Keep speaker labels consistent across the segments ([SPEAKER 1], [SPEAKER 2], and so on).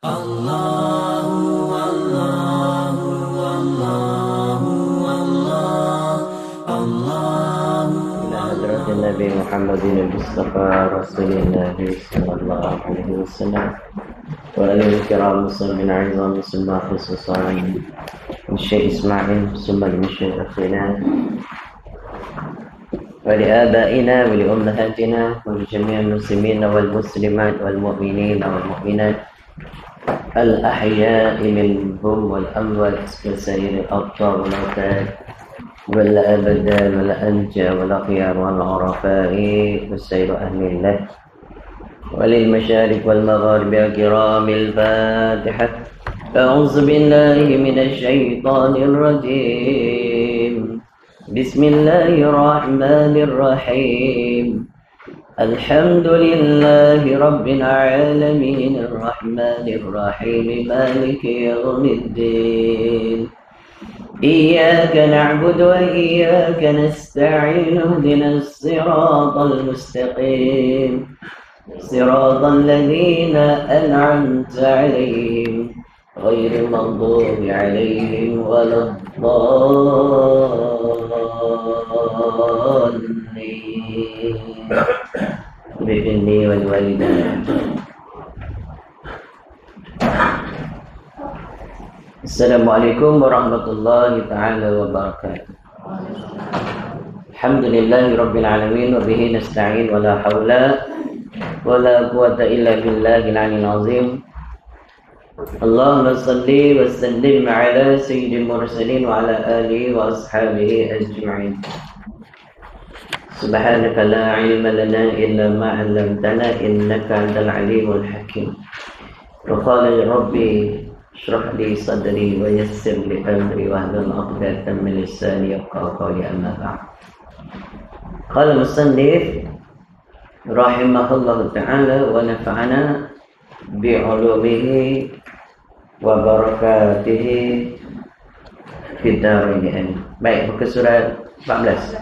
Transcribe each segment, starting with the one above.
[SPEAKER 1] Allahu Allahu Allahu Allahu
[SPEAKER 2] حضرة النبي محمد المصطفى رسول الله صلى الله عليه وسلم وآله الكرام المسلمين العظام ثم خصوصا الشيخ إسماعيل ثم لمشايخنا ولآبائنا ولأمهاتنا ولجميع المسلمين والمسلمات والمؤمنين والمؤمنات الأحياء منهم والأموات وسائر الأبطال والأوتاد والأبدال والأنجى والأخيار والعرفاء وسائر أهل الله وللمشارق والمغارب الكرام الفاتحة. أعوذ بالله من الشيطان الرجيم. بسم الله الرحمن الرحيم. الحمد لله رب العالمين الرحمن الرحيم مالك يوم الدين. إياك نعبد وإياك نستعين اهدنا الصراط المستقيم صراط الذين أنعمت عليهم غير المغضوب عليهم ولا الضالين. بإذني والوالدين. Assalamualaikum warahmatullahi ta'ala wabarakatuh. Alhamdulillahi rabbil alamin wa bihi nasta'in wa la hawla wa la quwata illa billahil aliyyil azim. Allahumma salli wa sallim ala sayyidil mursalin wa ala alihi wa ashabihi ajma'in. Subhanaka la ilma lana illa ma 'allamtana innaka antal alimul hakim. Wa qala rabbi اشرح لي صدري ويسر لي امري واحلل عقدة من لساني يفقهوا قولي. اما بعد. قال المصنف رحمه الله تعالى ونفعنا بعلومه وبركاته في الدارين آمين. Baik, buka surat 14.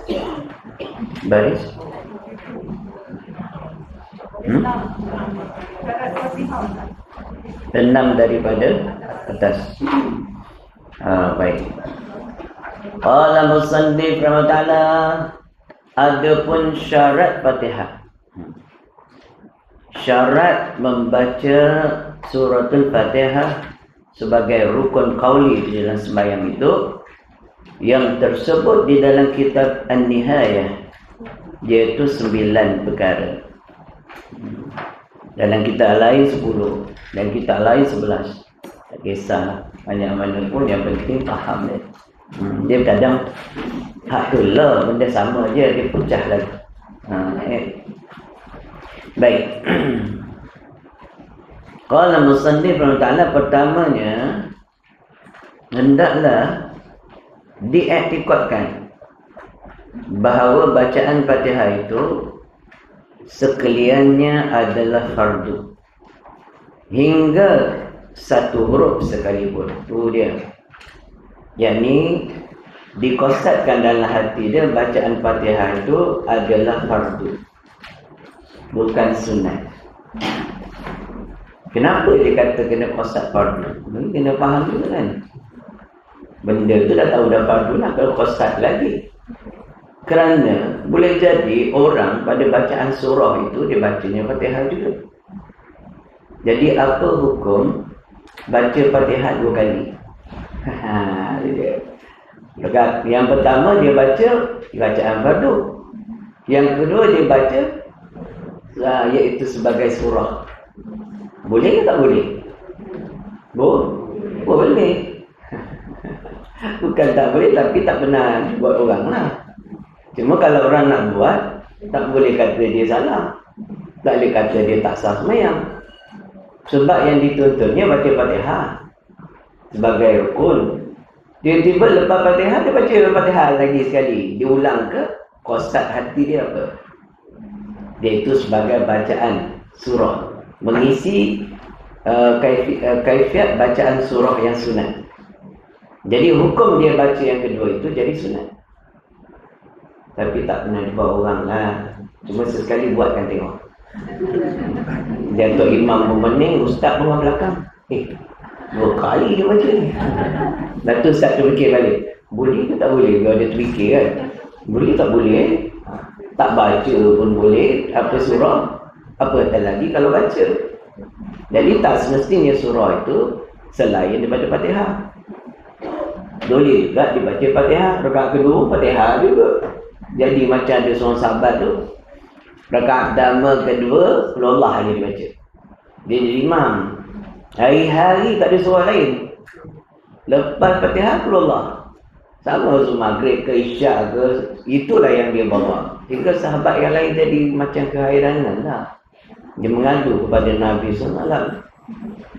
[SPEAKER 2] Baris. Enam daripada atas. Baik. Qala musannif rahimahullah, adapun syarat Fatihah. Syarat membaca suratul Fatihah sebagai rukun qauli di dalam sembahyang itu yang tersebut di dalam kitab An-Nihayah, iaitu 9 perkara. Dalam kitab lain 10, dan kitab lain 11. Tak kisah banyak mana pun, yang penting faham dia. Dia kadang hakullah benda sama je, dia pecah lagi. Baik. Qala musannif rahimahullah, pertamanya hendaklah diiktikadkan bahawa bacaan Fatihah itu sekaliannya adalah fardu hingga satu huruf sekalipun. Itu dia, yakni dikosadkan dalam hati dia bacaan Fatihah itu adalah fardu, bukan sunat. Kenapa dia kata kena kosad fardu? Kena faham dulu kan, benda tu dah tahu dah fardu, nak kalau kosad lagi. Kerana boleh jadi orang pada bacaan surah itu dia bacanya Fatihah juga. Jadi apa hukum baca Fatihah 2 kali? Yang pertama dia baca bacaan fardu, yang kedua dia baca iaitu sebagai surah. Boleh ke tak boleh? Boleh. Bukan tak boleh, tapi tak pernah buat orang lah. Cuma kalau orang nak buat, tak boleh kata dia salah, tak boleh kata dia tak sah sembahyang. Sebab yang dituntutnya baca Fatihah sebagai rukun. Tiba-tiba lepas Fatihah dia baca Fatihah lagi sekali, dia ulang ke kosad hati dia apa? Dia itu sebagai bacaan surah, mengisi kaifiat bacaan surah yang sunat. Jadi hukum dia baca yang kedua itu jadi sunat. Tapi tak pernah dibuat orang lah. Cuma sesekali buatkan tengok. Dia untuk imam pun pening, ustaz pun belakang. Dua kali dia baca ni. Lepas tu Ustaz terfikir balik, boleh ke tak boleh? Kalau dia terfikir kan, boleh tak boleh? Tak baca pun boleh. Apa surah? Apa lagi kalau baca? Jadi tak semestinya surah itu selain daripada Fatihah. Boleh juga dibaca Fatihah. Rakaat kedua Fatihah juga. Jadi macam ada seorang sahabat tu, rakaat pertama kedua Qul Allah dia dibaca. Dia jadi imam. Hari-hari tak ada surah lain. Lepas Fatihah Qul Allah. Sama maghrib ke isyak ke, itulah yang dia bawa. Hingga sahabat yang lain jadi macam kehairanan lah. Dia mengadu kepada Nabi SAW.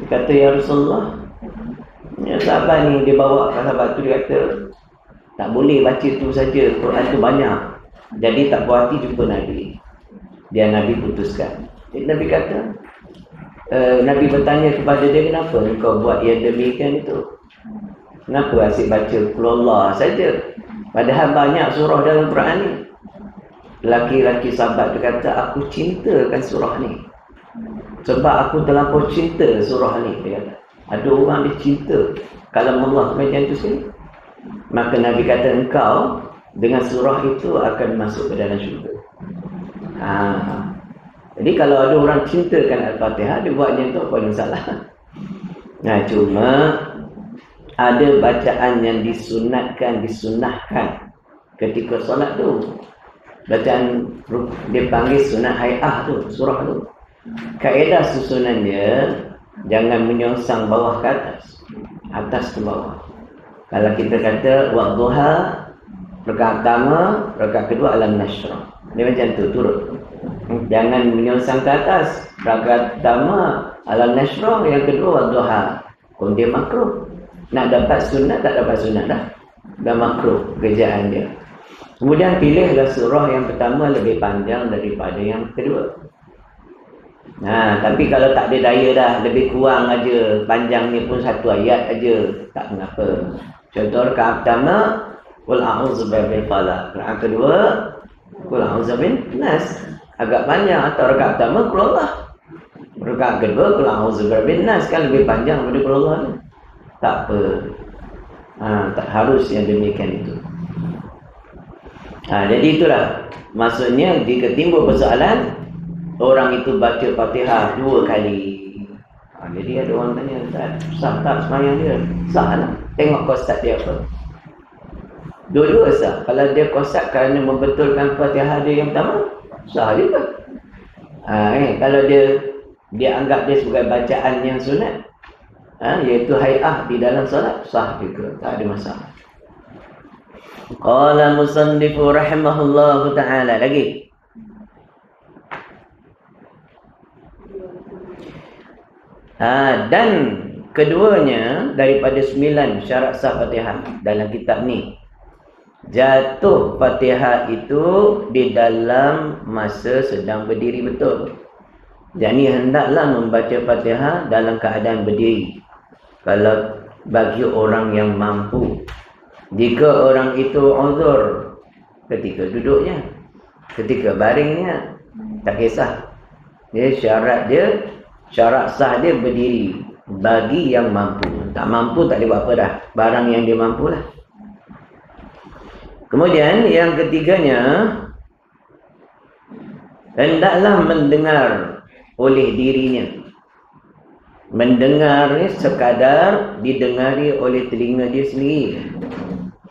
[SPEAKER 2] Dia kata, ya Rasulullah, ya sahabat ni, dia bawa sahabat tu, dia kata, tak boleh baca tu saja, Quran tu banyak. Jadi tak puas hati jumpa Nabi. Dia Nabi putuskan. Jadi Nabi kata, Nabi bertanya kepada dia, kenapa kau buat yang demikian itu? Kenapa asyik baca Qul Allah saja? Padahal banyak surah dalam Quran ni. Laki-laki sahabat tu kata, aku cintakan surah ni. Sebab aku terlampau cinta surah ni. Dia kata, ada orang dia cinta kalam Allah macam tu sini. Maka Nabi kata, engkau dengan surah itu akan masuk ke dalam syurga. Jadi kalau ada orang cintakan Al-Fatihah, dia buat macam tu, apa yang salah? Cuma ada bacaan yang disunahkan ketika solat tu. Bacaan dia panggil sunat hai'ah tu, surah tu. Kaedah susunannya jangan menyongsang bawah ke atas ke bawah. Kalau kita kata wadduha, rakaat pertama, rakaat kedua alam nashrah. Dia macam tu turut. Jangan menyongsang ke atas. Rakaat pertama alam nashrah, yang kedua wadduha. Kau dia makruh. Nak dapat sunat tak dapat sunat dah. Dah makruh kerjaan dia. Kemudian pilihlah surah yang pertama lebih panjang daripada yang kedua. Tapi kalau tak ada daya dah, lebih kurang aja, panjangnya pun satu ayat aja, tak mengapa. Contoh rakaat pertama, Qul a'udzu birabbil falaq. Rakaat kedua, Qul a'udzu birabbin nas. Agak panjang. Atau rakaat pertama Qul Allah. Rakaat kedua Qul a'udzu birabbin nas, kan lebih panjang daripada Qul Allah ni. Tak apa. Tak harus yang demikian itu. Jadi itulah. Maksudnya jika timbul persoalan, orang itu baca Fatihah 2 kali. Jadi ada orang tanya, sah tak semayang dia? Sah lah. Tengok konsep dia apa. Dua-dua sah. Kalau dia konsep kerana membetulkan Fatihah dia yang pertama, sah juga. Kalau dia anggap dia sebagai bacaan yang sunat, iaitu hai'ah di dalam solat, sah juga. Tak ada masalah. Qala musannifu rahimahullahu ta'ala. Lagi. Dan keduanya daripada 9 syarat sah Fatihah dalam kitab ni, jatuh Fatihah itu di dalam masa sedang berdiri betul. Jadi hendaklah membaca Fatihah dalam keadaan berdiri kalau bagi orang yang mampu. Jika orang itu uzur ketika duduknya, ketika baringnya, tak kisah. Syarat sah dia berdiri bagi yang mampu. Tak mampu tak boleh buat apa dah. Barang yang dia mampu lah. Kemudian yang ketiganya, hendaklah mendengar oleh dirinya. Mendengar ni sekadar didengari oleh telinga dia sendiri.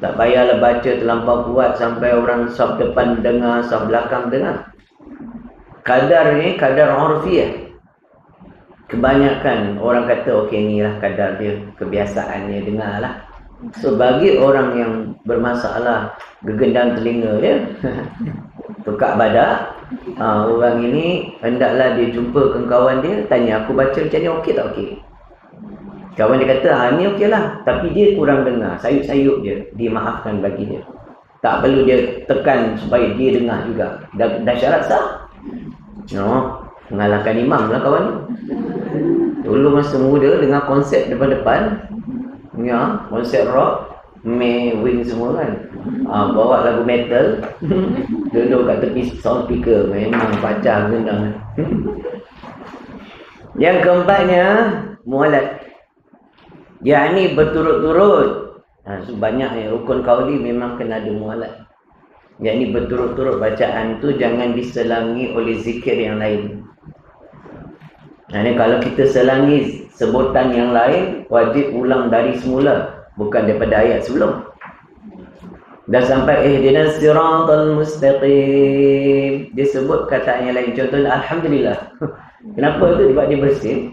[SPEAKER 2] Tak payahlah baca terlampau kuat sampai orang saf depan dengar, saf belakang dengar. Kadar ni kadar urfiah. Kebanyakan orang kata okey ni lah kadar dia, kebiasaannya dengar lah. So bagi orang yang bermasalah gegendang telinga dia, pekak badak, orang ini hendaklah dia jumpa kawan dia, tanya aku baca macam ni okey tak okey. Kawan dia kata ni okey lah, tapi dia kurang dengar, sayup-sayup dia, dimaafkan bagi dia. Tak perlu dia tekan supaya dia dengar juga. Dah syarat sah. Mengalahkan imam lah kawan ni. Dulu masa muda dengar konsep depan-depan, konsep rock, Wing semua kan, bawa lagu metal, duduk kat tepi sound speaker, memang pacah gendang. Yang keempatnya, mualat. Yakni berturut-turut. Banyak rukun qauli memang kena ada mualat. Yakni berturut-turut bacaan tu jangan diselangi oleh zikir yang lain. Ini kalau kita selangi sebutan yang lain, wajib ulang dari semula, bukan daripada ayat sebelum. Dah sampai ihdinas siratal mustaqim, dia sebut kata yang lain. Contohnya alhamdulillah. Kenapa tu? Sebab dia bersih.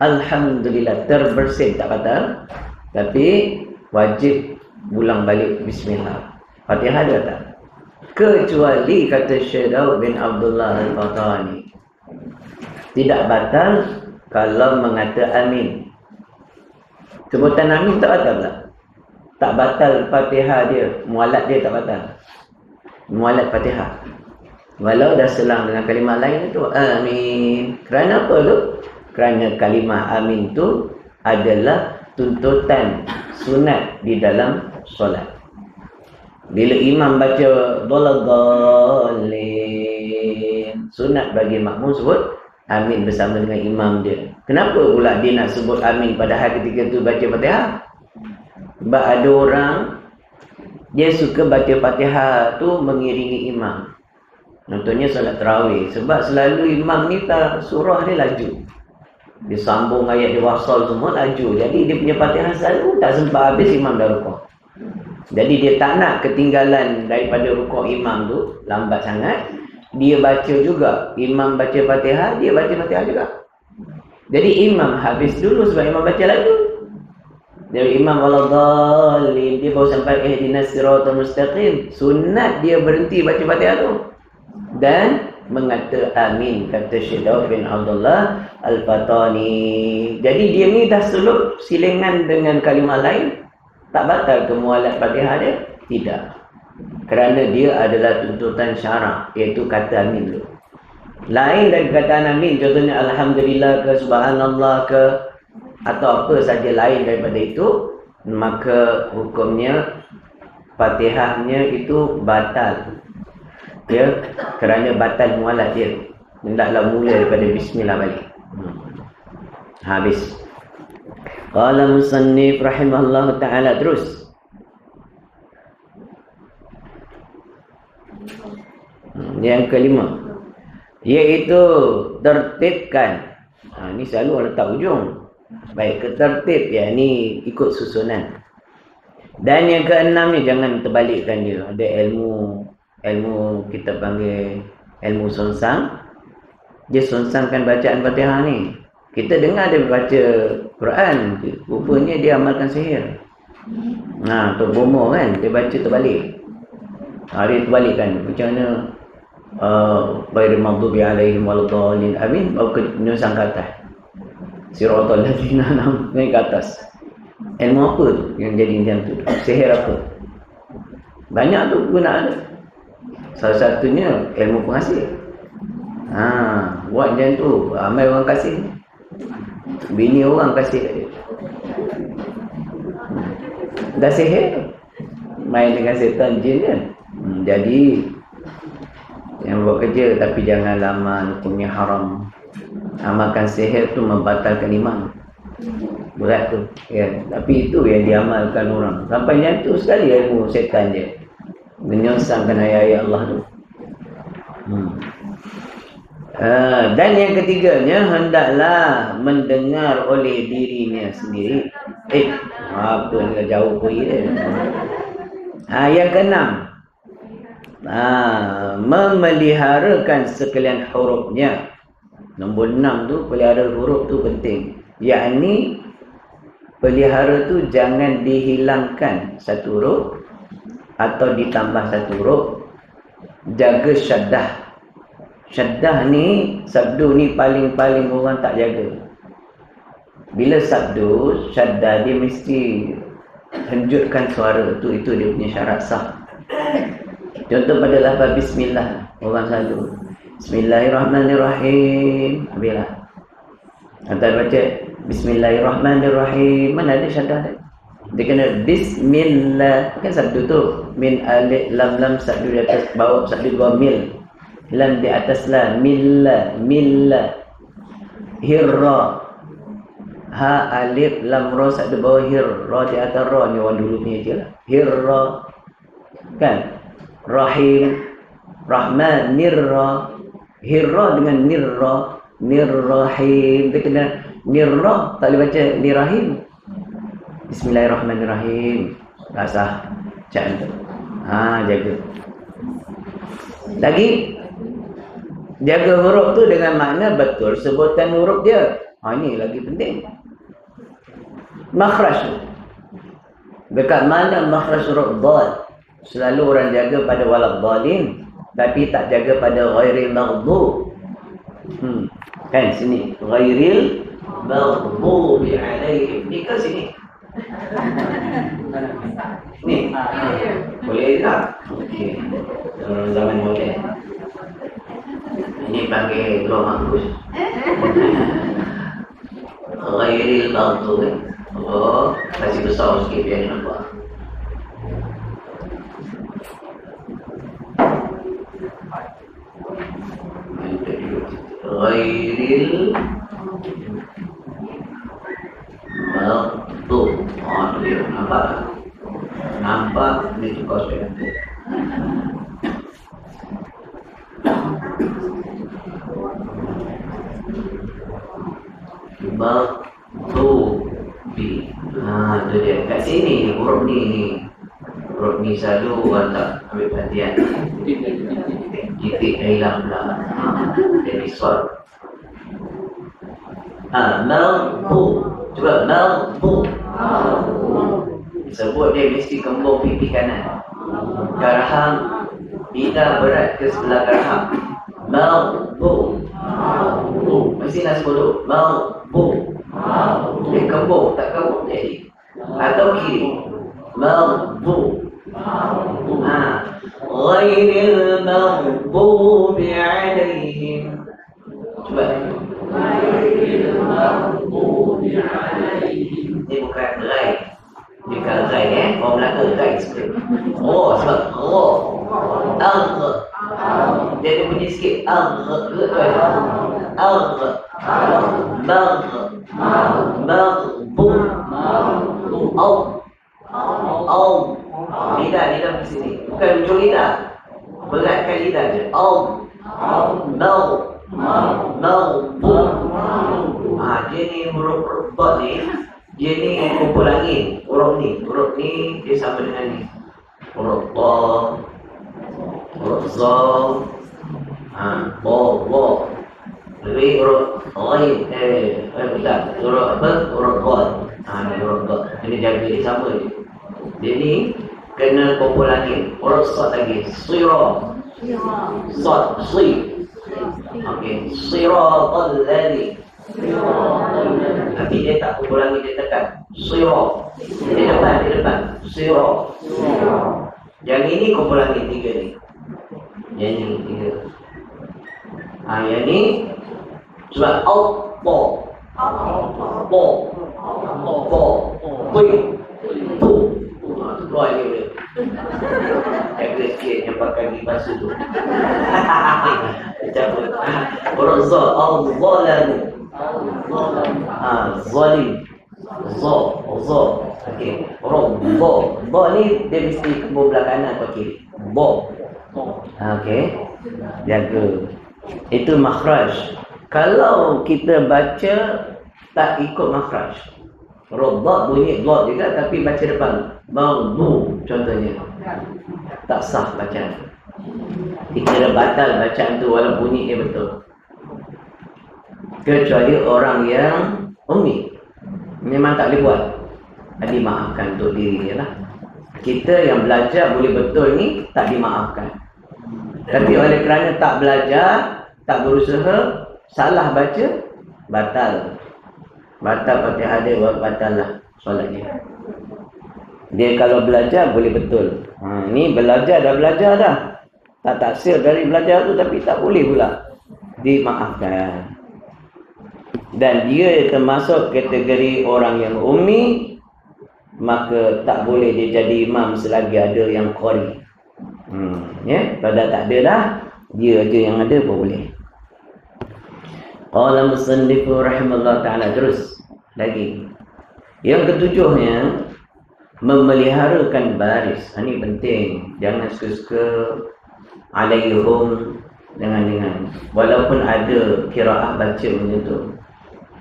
[SPEAKER 2] Alhamdulillah, terbersih tak batal. Tapi wajib ulang balik bismillah. Fatihah dia tak. Kecuali kata Syekh Daud bin Abdullah Al-Fatani, tidak batal kalau mengata amin. Sebutan amin tak batal tak? Tak batal Fatihah dia, mualat dia tak batal. Mualat Fatihah. Walau dah selang dengan kalimah lain itu amin. Kerana apa tu? Kerana kalimah amin tu adalah tuntutan sunat di dalam solat. Bila imam baca dhalaghalin, sunat bagi makmum sebut amin bersama dengan imam dia. Kenapa pula dia nak sebut amin padahal ketika tu baca Fatihah? Sebab ada orang dia suka baca Fatihah tu mengiringi imam. Contohnya solat tarawih. Sebab selalu imam ni surah dia laju. Dia sambung ayat dia wasal semua laju. Jadi dia punya Fatihah selalu tak sempat habis imam dah rukuk. Jadi dia tak nak ketinggalan daripada rukuk imam tu lambat sangat. Dia baca juga. Imam baca Fatihah, dia baca Fatihah juga. Jadi imam habis dulu sebab imam baca laju. Dari imam waladhalin, dia baru sampai ihdinas siratal mustaqim. Sunat dia berhenti baca Fatihah tu dan mengata amin, kata Syekh Daud bin Abdullah Al-Fatani. Jadi dia ni dah seluk silingan dengan kalimah lain. Tak batal ke mualat Fatihah dia? Tidak. Kerana dia adalah tuntutan syarak, iaitu kata amin dulu. Lain dari kataan amin, contohnya alhamdulillah ke, subhanallah ke, atau apa saja lain daripada itu, maka hukumnya Fatihahnya itu batal. Ya, kerana batal mualat dia. Hendaklah mula daripada bismillah balik. Habis. Qala musannif rahimahullah ta'ala, terus. Yang kelima, iaitu tertibkan. Ini selalu orang letak ujung. Baik ke tertib, ya ni ikut susunan. Dan yang keenam ni jangan terbalikkan dia. Ada ilmu kita panggil ilmu sonsang. Dia sonsangkan bacaan Fatihah ni. Kita dengar dia baca Quran, rupanya dia amalkan sihir. Tok bomo kan, dia baca terbalik. Dia terbalik kan, macam mana ghairil maghdubi alaihim waladhdallin, amin, baru nyusang ke atas. Siratal ladzina an'amta, naik ke atas. Ilmu apa tu yang jadi macam tu? Sihir apa? Banyak tu gunaan. Salah satunya ilmu penghasil. Buat macam tu, ramai orang kasih. Bini orang kasih kat dia. Dah sihir, main dengan setan jin kan. Jadi yang buat kerja, tapi jangan lama, hukumnya haram. Amalkan sihir tu membatalkan iman. Berat tu ya. Tapi itu yang diamalkan orang. Sampai nyantuk sekali ilmu setan dia, menyonsangkan ayat-ayat Allah tu. Dan yang ketiganya, hendaklah mendengar oleh dirinya sendiri. Apa ni, jauh pergi dia. Yang keenam, memeliharakan sekalian hurufnya. Nombor 6 tu, pelihara huruf tu penting. Yakni pelihara tu jangan dihilangkan satu huruf atau ditambah satu huruf. Jaga syaddah. Syaddah ni, sabdu ni paling-paling orang tak jaga. Bila sabdu, syaddah dia mesti henjutkan suara tu, itu dia punya syarat sah. Contoh pada lafaz bismillah, orang selalu Bismillahirrahmanirrahim. Bila antara baca Bismillahirrahmanirrahim, mana ada syaddah dia? Dia kena bismillah, kan sabdu tu min alif lam lam, sabdu di atas bawah, sabdu bawah mil, lam di atas la, milla, milla, hirra. Ha alif lam ra sat di bawah hir, ra di atas ra ni orang dulu ni aje lah. Hirra. Kan? Rahim, Rahman, Nirra. Hirra dengan Nirra, Nirrahim. Dia kena Nirra, tak boleh baca Nirrahim. Bismillahirrahmanirrahim. Tak sah. Macam tu. Jaga. Lagi, jaga huruf tu dengan makna betul sebutan huruf dia. Ini lagi penting. Makhraj tu. Dekat mana makhraj huruf dhad? Selalu orang jaga pada waladhdallin, tapi tak jaga pada ghairil maghdub. Kan sini ghairil maghdubi alaihim. Ni ke sini? Ni. Boleh tak? Okey. Zaman moden. Ini pakai dua mahfuz. Ghairil maghdubi. Oh, kasih besar sikit biar nampak. Ghairil maghdub. Dia nampak? Nampak ni cukup saya. Maghdubi. Tu dia. Kat sini huruf ni. Huruf ni selalu orang tak ambil perhatian. Titik hilang pula. Jadi suara. Maghdub. Cuba maghdub. Sebut dia mesti kembung pipi kanan. Garham lidah berat ke sebelah garham. Maghdub. Mesti nak sebut dulu. Maghdub. Dia kembung, tak kembung jadi. Atau kiri. Maghdub. Ghairil maghdubi alaihim. Cuba. Ghairil maghdubi alaihim. Ini bukan ghair. Dia kalau ghair orang Melaka ghair sikit. Oh, sebab dia ada bunyi sikit. Maghdub. Lidah di sini. Bukan ujung lidah. Beratkan lidah je. Dia ni huruf dot ni. Dia ni kumpul angin. Huruf ni dia sama dengan ni. Huruf ta, huruf za, ba. Lebih huruf ghaib. Huruf apa? Huruf dot. Ni huruf dot. Ini jaga dia sama je. Dia ni kena kumpul angin. Huruf sad lagi. Sira. Sad, si. Okey. Siratal ladzi. Tapi dia tak kumpul angin, dia tekan. Sira. Di depan. Sira. Yang ini kumpul angin 3 ni. Yang ini 3. Yang ni sebab po. Keluar dia boleh. Jaga sikit yang pakai gigi basuh tu. Macam apa? Huruf za, al-zalamu. Zalim. Za. Okey. Huruf ba. Ba ni dia mesti kebun belah kanan atau kiri. Ba. Okey. Jaga. Itu makhraj. Kalau kita baca tak ikut makhraj. Huruf dot bunyi dot juga tapi baca depan. Maghdub contohnya. Tak sah bacaan. Dikira batal bacaan tu walaupun bunyi dia betul. Kecuali orang yang ummi. Memang tak boleh buat. Dimaafkan untuk diri dia lah. Kita yang belajar boleh betul ni tak dimaafkan. Tapi oleh kerana tak belajar, tak berusaha, salah baca, batal. Batal Fatihah dia, batal lah solat dia. Dia kalau belajar boleh betul. Ni belajar dah. Tak taksir dari belajar tu tapi tak boleh pula dimaafkan. Dan dia termasuk kategori orang yang ummi, maka tak boleh dia jadi imam selagi ada yang qari. Kalau tak ada dah, dia aja yang ada pun boleh. Qala musannif rahimahullah ta'ala terus. lagi. Yang ketujuhnya, memeliharakan baris. Ini penting. Jangan suka-suka alaihum dengan walaupun ada qiraah baca macam tu.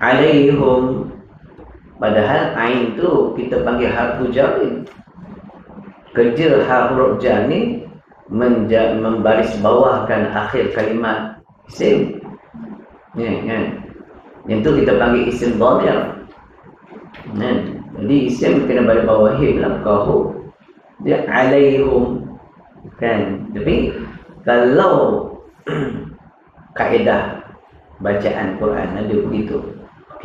[SPEAKER 2] Alaihum, padahal ain tu kita panggil harfu jar. Kerja huruf jar ni membaris bawahkan akhir kalimat isim. Yang tu kita panggil isim dhamir. Jadi isim kena baris bawahi dalam qahu. Dia alaihum kan. Tapi kalau kaedah bacaan Quran ada begitu,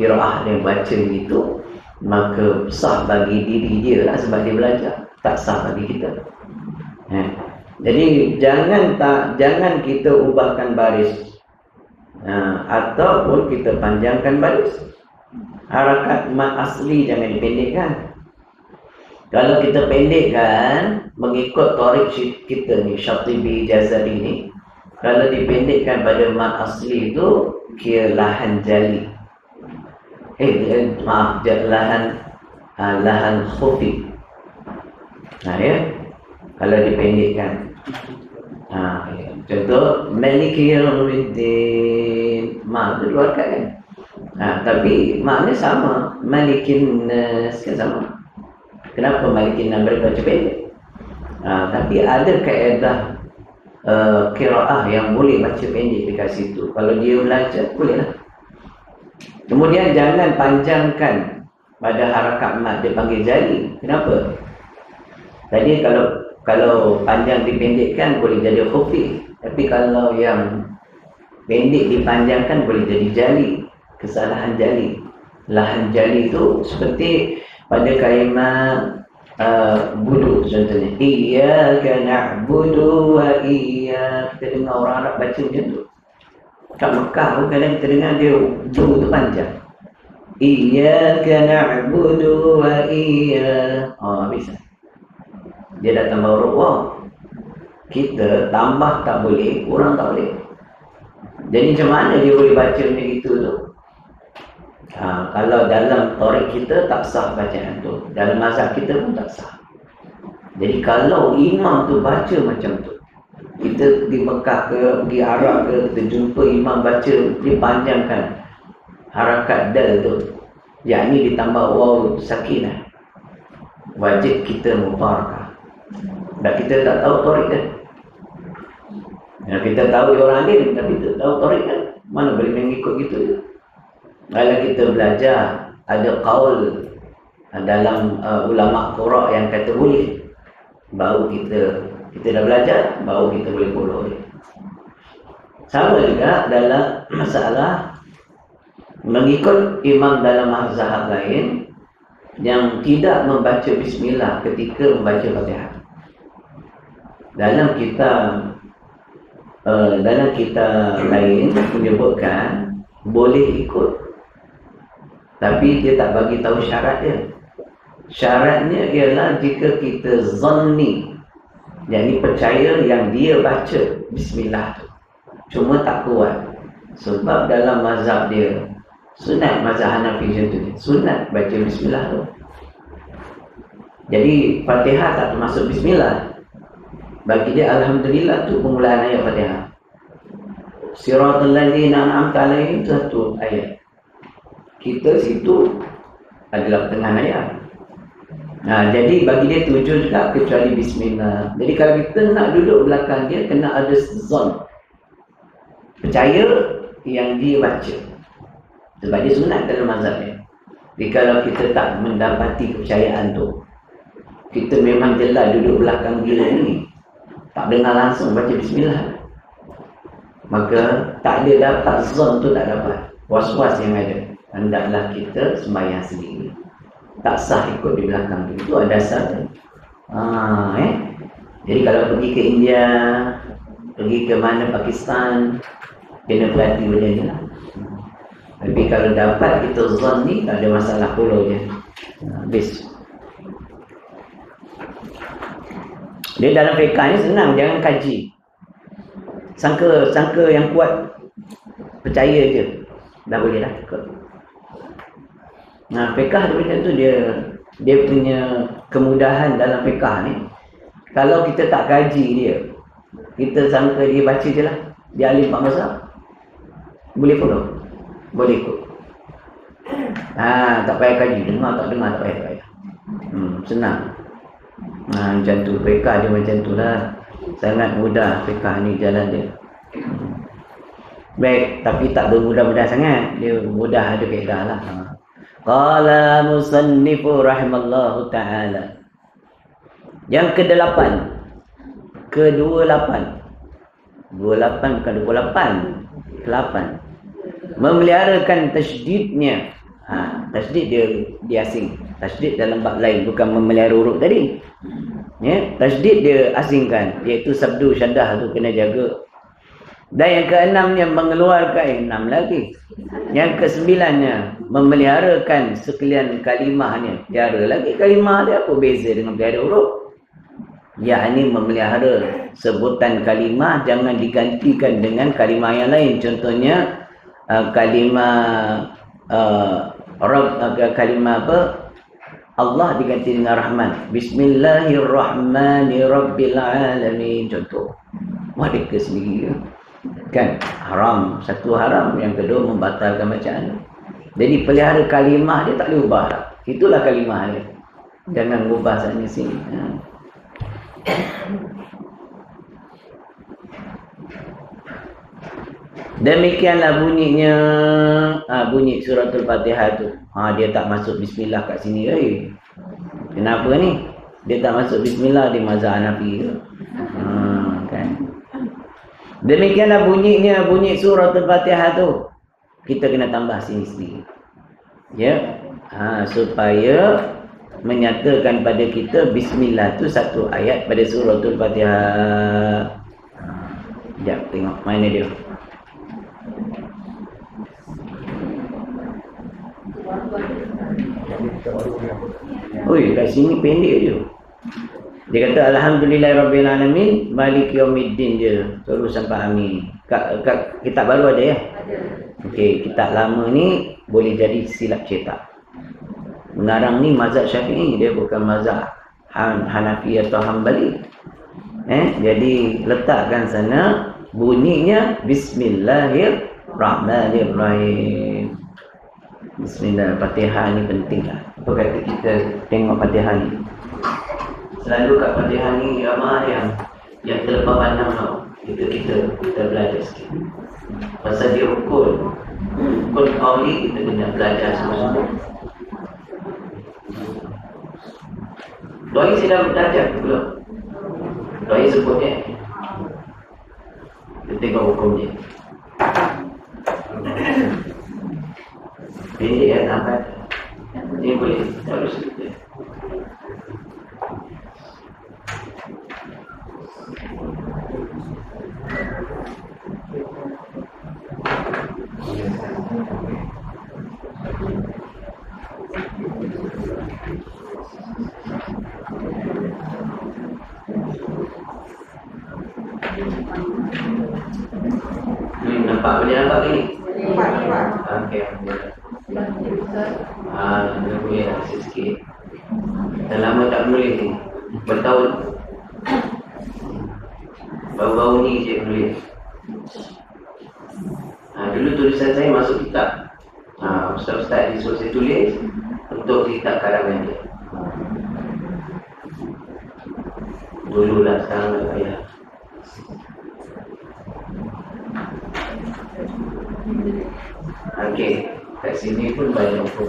[SPEAKER 2] qiraah dia baca begitu, maka sah bagi diri dia lah sebab dia belajar, tak sah bagi kita. Jadi jangan kita ubahkan baris, ataupun kita panjangkan baris. Harakat mat asli jangan dipendekkan. Kalau kita pendekkan mengikut tarik kita ni, Syatibi, Jazari ni, kalau dipendekkan pada mat asli itu kira lahan jali. Lahan khufi. Ya. Kalau dipendekkan. Contoh Maliki Yawmiddin. Itu dua harakat kan? Tapi maknanya sama. Malikin Nas kan sama. Kenapa Malikin Nas mereka baca pendek? Tapi ada kaedah qiraah yang boleh baca pendek dekat situ. Kalau dia belajar, bolehlah. Kemudian jangan panjangkan pada harakat mat, dia panggil jali. Kenapa? Tadi kalau panjang dipendekkan boleh jadi khufi. Tapi kalau yang pendek dipanjangkan boleh jadi jali. Kesalahan jali. Lahan jali itu seperti pada kalimat budu contohnya. Iyyaka na'budu wa iyyak. Kita dengar orang Arab baca macam tu. Kat Mekah pun kadang kita dengar dia du tu panjang. Iyyaka na'budu wa iyyak. Habis. Dia dah tambah huruf waw. Kita tambah tak boleh, kurang tak boleh. Jadi macam mana dia boleh baca macam itu tu? Kalau dalam tarik kita tak sah bacaan tu, dalam mazhab kita pun tak sah. Jadi kalau imam tu baca macam tu, kita pergi Mekah ke, pergi Arab ke, kita jumpa imam baca, dia panjangkan harakat dal tu, yakni ditambah waw sakinah, wajib kita mubarakah. Dan kita tak tahu tarik kan? Kita tahu dia orang alim, tapi kita tahu tarik kan? Mana boleh mengikut gitu je. Kalau kita belajar, ada qaul dalam ulama qura yang kata boleh, baru kita dah belajar, baru kita boleh follow dia. Sama juga dalam masalah mengikut imam dalam mazhab lain yang tidak membaca bismillah ketika membaca Fatihah. Dalam kitab lain menyebutkan boleh ikut, tapi dia tak bagi tahu syarat dia. Syaratnya ialah jika kita zanni, yakni percaya yang dia baca bismillah tu, cuma tak kuat. Sebab dalam mazhab dia, sunat mazhab Hanafi macam tu, sunat baca bismillah tu. Jadi Fatihah tak termasuk bismillah. Bagi dia alhamdulillah tu permulaan ayat Fatihah. Siratal ladzina an'amta 'alaihim, satu ayat. Kita situ adalah pertengahan ayat. Jadi bagi dia tujuh juga kecuali bismillah. Jadi kalau kita nak duduk belakang dia, kena ada zon, percaya yang dia baca. Sebab dia sunat dalam mazhab dia. Jadi kalau kita tak mendapati kepercayaan tu, kita memang jelas duduk belakang dia ni, tak dengar langsung baca bismillah, maka tak ada dapat zon tu, tak dapat was-was yang ada. Hendaklah kita sembahyang sendiri, tak sah ikut di belakang itu. Ada dasar. Jadi kalau pergi ke India, pergi ke mana, Pakistan, kena perhati benda ni lah. Tapi kalau dapat kita zon ni, tak ada masalah, follow je. Habis. Dia dalam fiqh ni senang, jangan kaji. Sangka yang kuat, percaya je, dah boleh dah ikut. Nah, fiqh dia macam tu, dia punya kemudahan dalam fiqh ni. Kalau kita tak kaji dia, kita sangka dia baca je lah, dia ahli 4 mazhab, boleh follow? Boleh ikut. Tak payah kaji, dengar tak dengar tak payah. Senang. Macam tu, fiqh dia macam tu lah. Sangat mudah fiqh ni jalan dia. Baik, tapi tak bermudah-mudah sangat. Dia mudah, ada kaedah lah. Qala musannifu rahimallahu ta'ala. Yang ke-8. Ke-28. 28 bukan 28. Ke-8. Memeliharakan tasydidnya. Tasydid dia asing. Tasydid dalam bab lain, bukan memelihara huruf tadi. Ya, tasydid dia asingkan, iaitu sabdu syaddah tu kena jaga. Dan yang ke-6-nya mengeluarkan 6 lagi. Yang ke-9-nya memeliharakan sekalian kalimahnya. Pelihara lagi kalimah dia, apa beza dengan pelihara huruf? Yakni memelihara sebutan kalimah jangan digantikan dengan kalimah yang lain. Contohnya kalimah kalimah apa? Allah diganti dengan Rahman. Bismillahirrahmanirrabbilalamin. Contoh. Mereka sendiri kan haram. Satu haram, yang kedua membatalkan bacaan. Jadi pelihara kalimah dia tak boleh ubah. Itulah kalimah dia. Jangan ubah sana sini. Demikianlah bunyinya bunyi suratul Fatihah tu. Dia tak masuk bismillah kat sini. Kenapa ni? Dia tak masuk bismillah di mazhab Hanafi tu. Kan. Demikianlah bunyinya, bunyi suratul Fatihah tu. Kita kena tambah sini sendiri. Ya. Supaya menyatakan pada kita bismillah tu satu ayat pada suratul Fatihah. Sekejap tengok mana dia. Kat sini pendek je. Dia kata alhamdulillahirabbilalamin maliki yaumiddin je terus sampai amin. Kat kitab baru ada ya? Okey, kitab lama ni boleh jadi silap cetak. Mengarang ni mazhab Syafi'i, dia bukan mazhab Hanafi atau Hambali. Jadi letakkan sana bunyinya bismillahirrahmanirrahim. Bismillah. Fatihah ni penting lah. Apa kata kita tengok Fatihah ni? Selalu kat Fatihah ni ramai yang terlepas pandang tau. Kita belajar sikit. Pasal dia rukun qawli, kita kena belajar semua. Doi saya dah belajar tu belum? Doi sebutnya. Kita tengok hukumnya. Pendek ya, nampak. Ini boleh terus kita. Nampak boleh nampak ni? Okey, alhamdulillah. Dia boleh lah sikit. Dah lama tak menulis ni. Bertahun. Baru-baru ni je menulis. Dulu tulisan saya masuk kitab. Ustaz-ustaz disuruh saya tulis untuk kitab karangan dia. Dululah, sekarang tak payah. Okey, kat sini pun banyak hukum.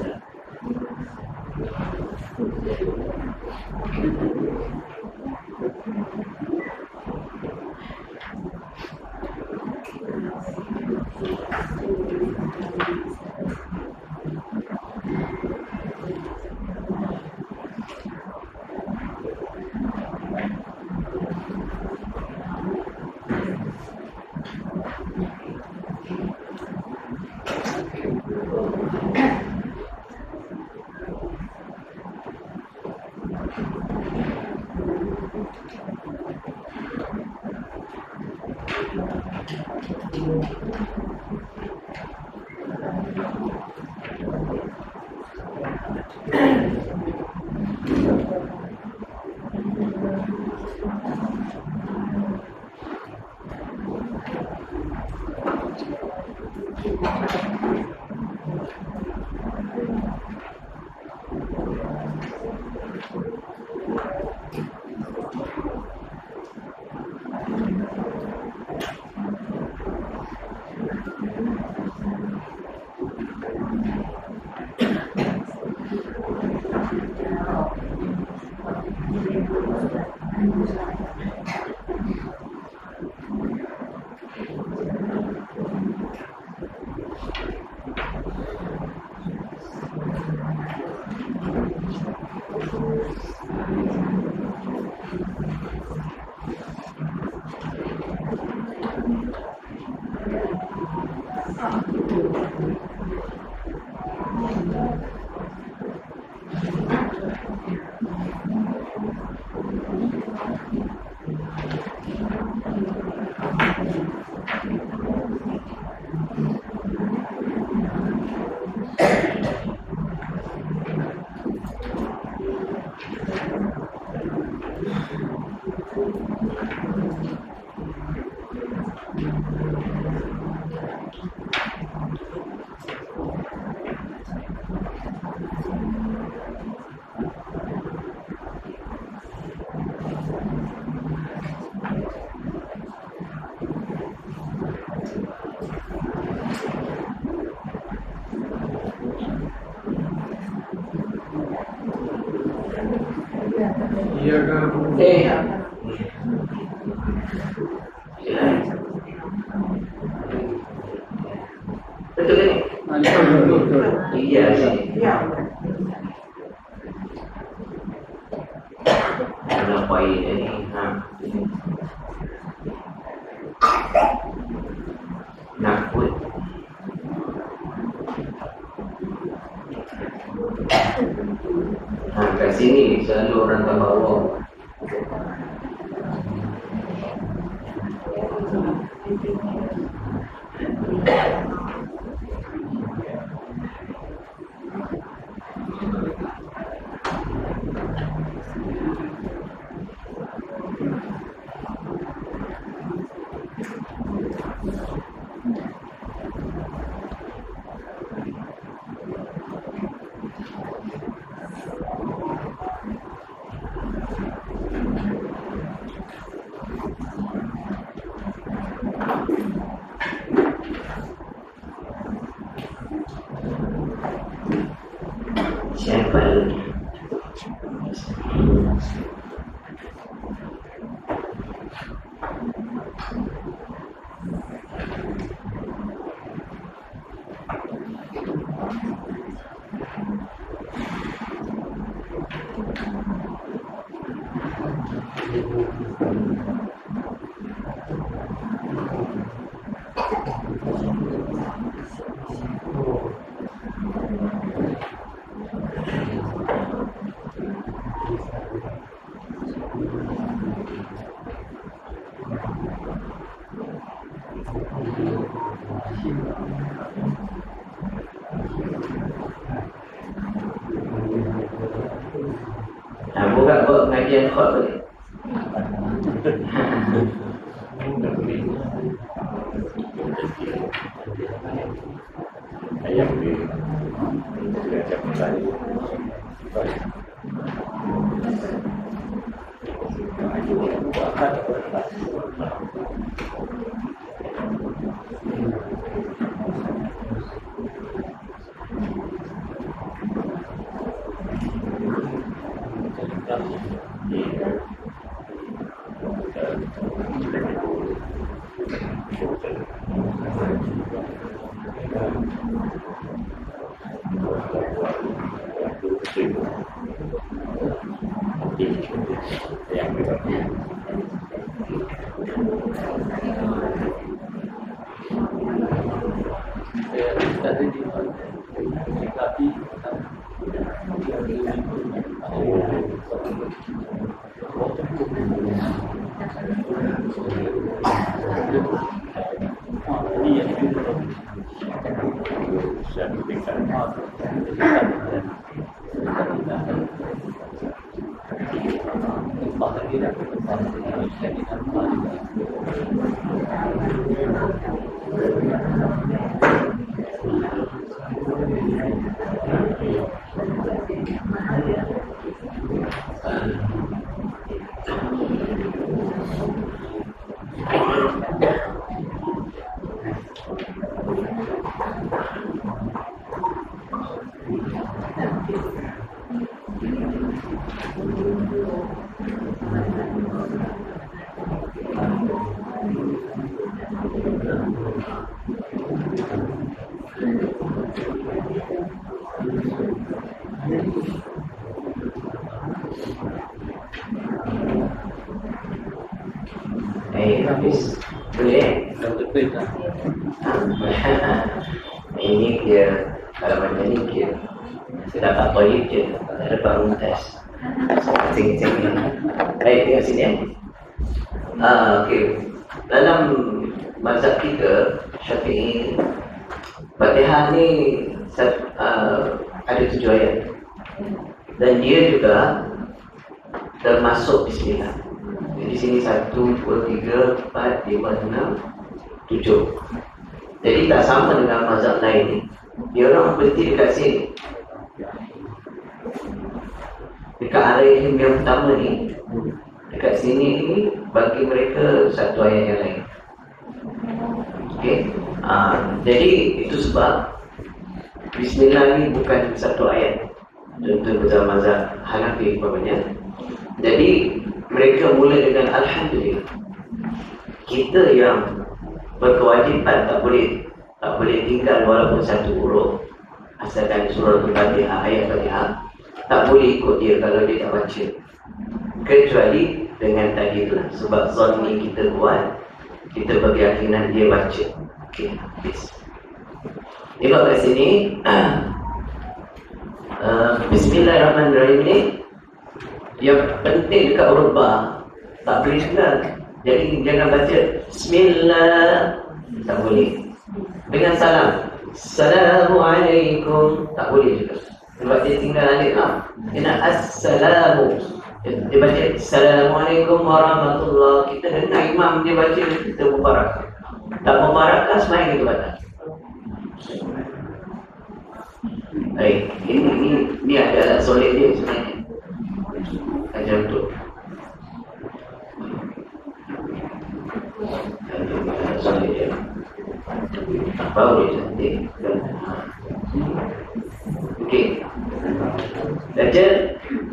[SPEAKER 2] Betul ni? Betul. Iya sih. Kenapa ini? Nakut. Kat sini selalu orang terbawa. Siapa lagi? Bukan buat pengajian khot tadi.
[SPEAKER 3] Ayam ni dia macam tadi.
[SPEAKER 2] Habis boleh?
[SPEAKER 4] Betul tak?
[SPEAKER 2] Ini dia kalau macam ni dia saya dapat toilet je, tak dapat room test. Sing-sing ni. Baik, tengok sini ya. Okey. Dalam mazhab kita Syafi'i, Fatihah ni ada 7 ayat. Dan dia juga termasuk bismillah. Jadi sini 1, 2, 3, 4, 5, 6, 7. Jadi tak sama dengan mazhab lain ni. Dia orang berhenti dekat sini. Dekat area yang pertama ni, dekat sini ni bagi mereka satu ayat yang lain. Okey. Jadi itu sebab bismillah ni bukan satu ayat. Contoh dalam mazhab Hanafi umpamanya. Jadi mereka mula dengan alhamdulillah. Kita yang berkewajiban tak boleh tinggal walaupun satu huruf, asalkan surah Al-Fatihah, ayat Fatihah, tak boleh ikut dia kalau dia tak baca, kecuali dengan tadi tu lah. Sebab zonni kita buat, kita berkeyakinan dia baca. Okey, habis. Tengok kat sini. Bismillahirrahmanirrahim ni yang penting dekat huruf ba, tak boleh juga. Jadi jangan baca Bismillah, tak boleh. Dengan salam, Assalamualaikum, tak boleh juga. Sebab dia tinggal alif lah. Dia nak Assalamu, dia baca Assalamualaikum warahmatullahi. Kita dengar imam dia baca, kita mubarakah. Tak mubarakah, semayang kita batal. Baik, ini ada alat solid dia sebenarnya. Ajar tu. Alat solid dia. Baru dia cantik. Okey. Baca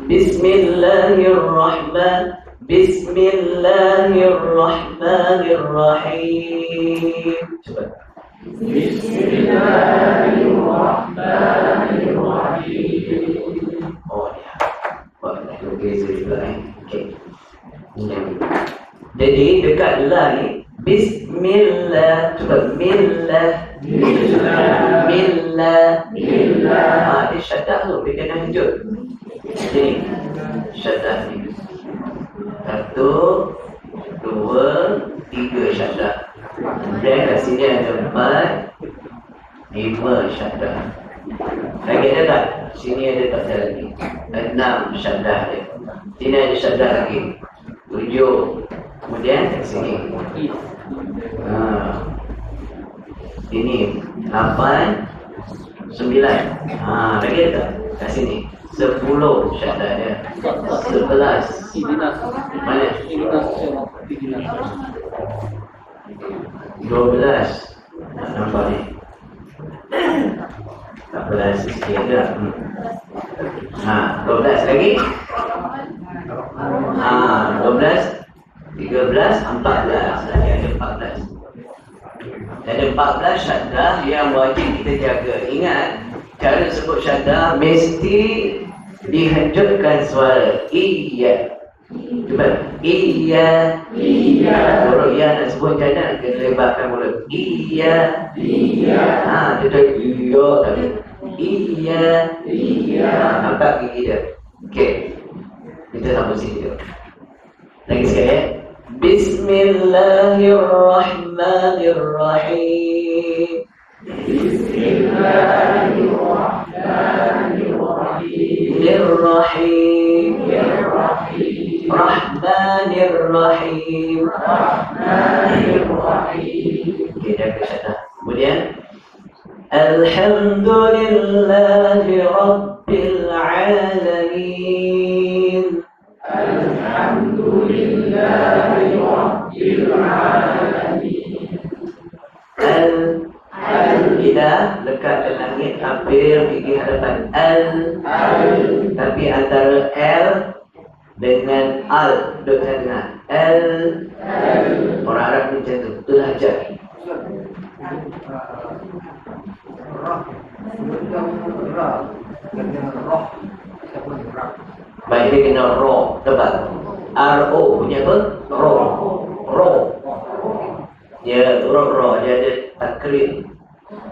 [SPEAKER 2] Bismillahirrahmanirrahim. Cuba.
[SPEAKER 4] Bismillahirrahmanirrahim.
[SPEAKER 2] Oh ya. Okey, saya okey. Jadi dekat la ni Bismillah, cuba millah. Millah. Dia syaddah tu, dia kena hujud. Sini, syaddah ni. 1, 2, 3 syaddah. Dan kat sini ada 4, 5 syaddah. Lagi ada tak? Sini ada tak ada lagi. 6 syaddah dia. Sini ada syaddah lagi. 7. Kemudian kat sini. Ini 8, 9. Lagi ada tak? Kat sini 10 syaddah dia. 11. Mana? 12. Nampak ni? 14 sikit je. 12 lagi. 12, 13, 14. Lagi ada 14. Ada 14 syaddah yang wajib kita jaga. Ingat, cara sebut syaddah mesti dihajutkan suara. Iya. Cuba. Iya. Huruf iya nak sebut macam mana? Kena lebarkan mulut. Iya. Dia tak iya tadi. Iya. Nampak gigi dia. Okey. Kita sambung sini dulu. Lagi sekali ya. Bismillahirrahmanirrahim. Rahmanirrahim. Okey, dah kesyaddah. Kemudian Alhamdulillahi Rabbil Alamin. Al-Ilah lekat pada langit hampir gigi hadapan L. Tapi antara L dengan Al dengan L. Orang Arab ni macam tu. Itulah jari. Baik, dia kena roh tebal. R-O punya apa? Roh. Dia roh dia ada takrib.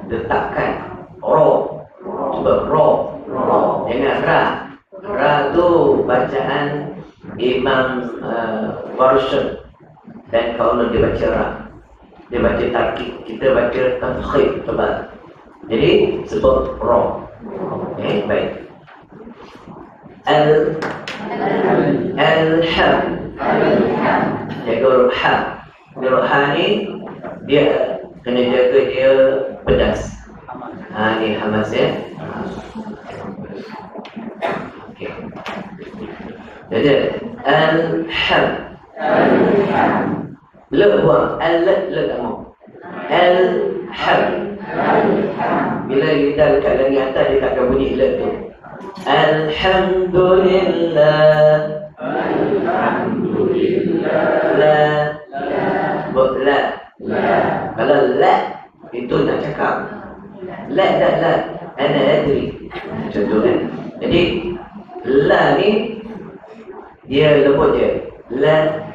[SPEAKER 2] Letakkan roh. Cuba roh. Jangan ra tu bacaan Imam Warsh dan kawan dia baca ra. Dia baca tarkib, kita baca tafkhim tebal. Jadi sebut roh. Okey, baik. Al-ham. Jaga huruf ha. Huruf ha ni dia kena jaga dia pedas. Ni hamas ya. Okey. Jadi al-ham. La buang la kamu. Al-ham. Bila kita dekat langit atas dia takkan bunyi la tu. Alhamdulillah. La. Kalau la itu nak cakap. La. Ana adri. Contoh kan. Jadi la ni dia lembut je. La.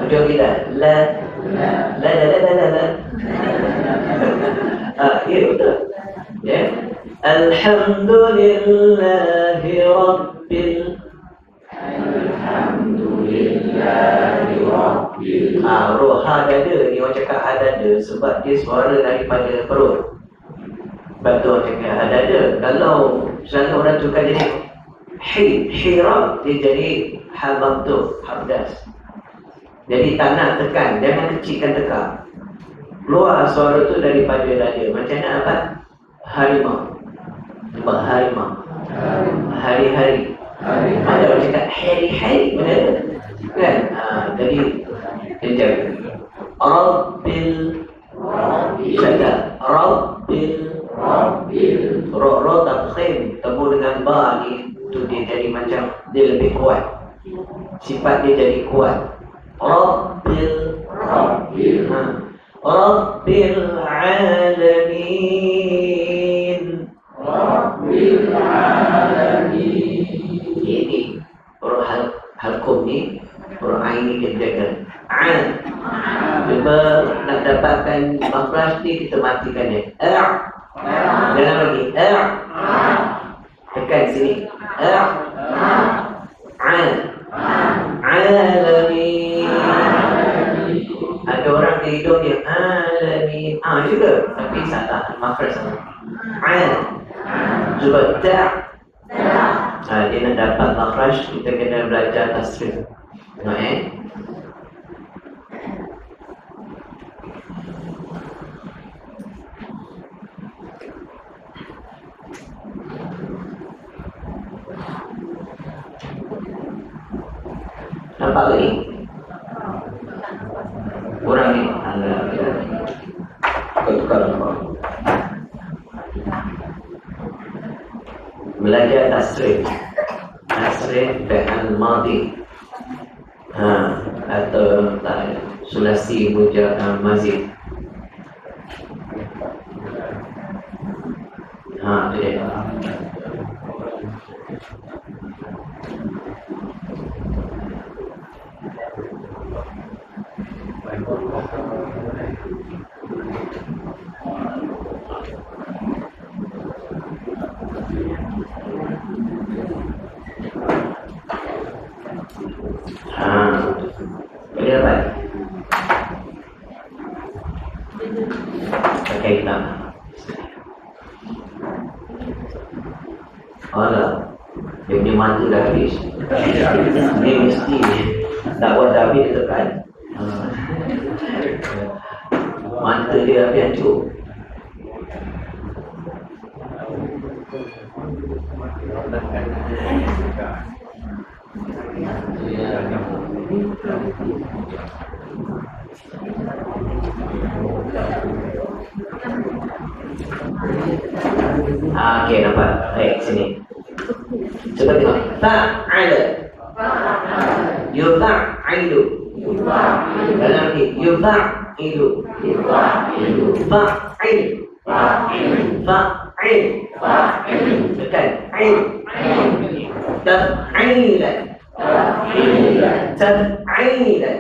[SPEAKER 2] Hujung kita. La. Ya betul. Ya. Alhamdulillahi Rabbil. Roha dada ni orang cakap dada sebab dia suara daripada perut. Betul orang cakap dada. Kalau selalu orang tukar jadi hirab, dia jadi habamtuh, habdas. Jadi tak nak tekan, jangan kecilkan tekan. Keluar suara tu daripada dada. Macam nak apa? Harimau. Hari-hari. Ada orang cakap hari-hari, benar kan? Jadi dia jaga. Rabbil. Ra tafkhim temu dengan ba ni tu dia jadi macam dia lebih kuat. Sifat dia jadi kuat. Rabbil alamin. Ini huruf halkum ni, huruf ain ni kita jaga. Cuba nak dapatkan makhraj ni kita matikan dia. Jangan lagi. Tekan sini. Alamin. Ada orang di hidung dia alamin. Juga tapi salah makhraj sama. Cuba ta'. Dia nak dapat makhraj kita kena belajar tasrif. Tengok nampak lagi? Kurang ni. Tukar nampak. Belajar tasrif fi'al madhi. Atau sulasi mazid. Itu dia. Boleh dapat? Pakai hitam. Alah, dia punya mata dah habis. Dia mesti dakwah dah habis tekan. Mata dia habis hancur. Okey, nampak? Baik, sini. Cuba tengok. Fa'ala. Yufa'ailu. Dalam ni. Yufa'ilu. Fa'il. Fa'il. Tekan. Ain. Taf'ilan. Taf'ilan.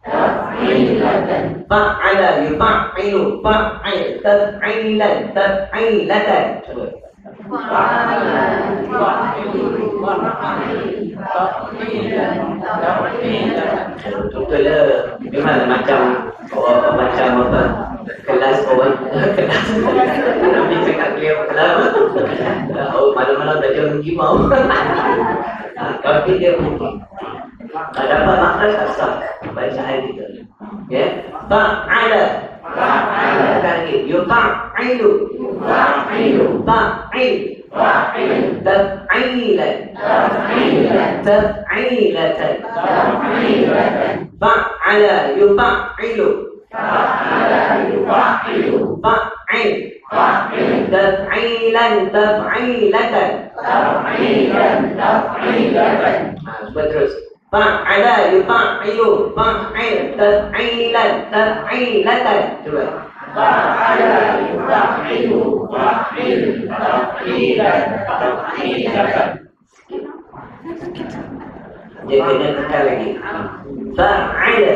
[SPEAKER 2] Taf'ilatan. Fa'ala yufa'ilu. Fa'il. Taf'ilan. Taf'ilatan. Cuba. Betul lah. Memang macam apa? Kelas orang kelas. Nabi cakap dia kelas. Oh, malam-malam belajar gimau. Tapi dia mungkin dapat makhraj asal bacaan kita. Ya. Fa'ala. Lagi yufa'ilu. Fa'il. Taf'ilan. Taf'ilatan. Fa'ala yufa'ilu. Fa'il. Taf'ilan. Taf'ilatan. Cuba terus. Fa'ala yufa'ilu. Fa'il. Taf'ilan. Taf'ilatan. Cuba. Fa'ala yufa'ilu. Fa'il. Taf'ilan. Taf'ilatan. Dia kena tekan lagi. Fa'ala.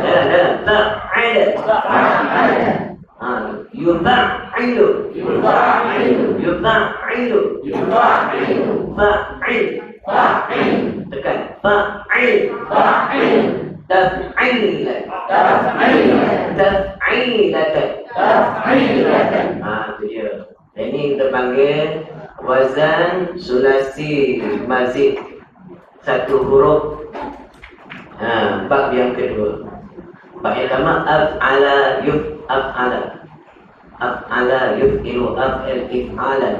[SPEAKER 2] Dalam. Fa'ala. Yufa'ilu. Yufa'ilu. Fa'il. Tekan. Fa'il. Taf'ilan. Taf'ilatan. Itu dia. Ini kita panggil wazan sulasi mazid. Satu huruf. Bab yang kedua. Bab yang pertama af'ala yuf'ala. Af'ala yuf'ilu af'il if'alan.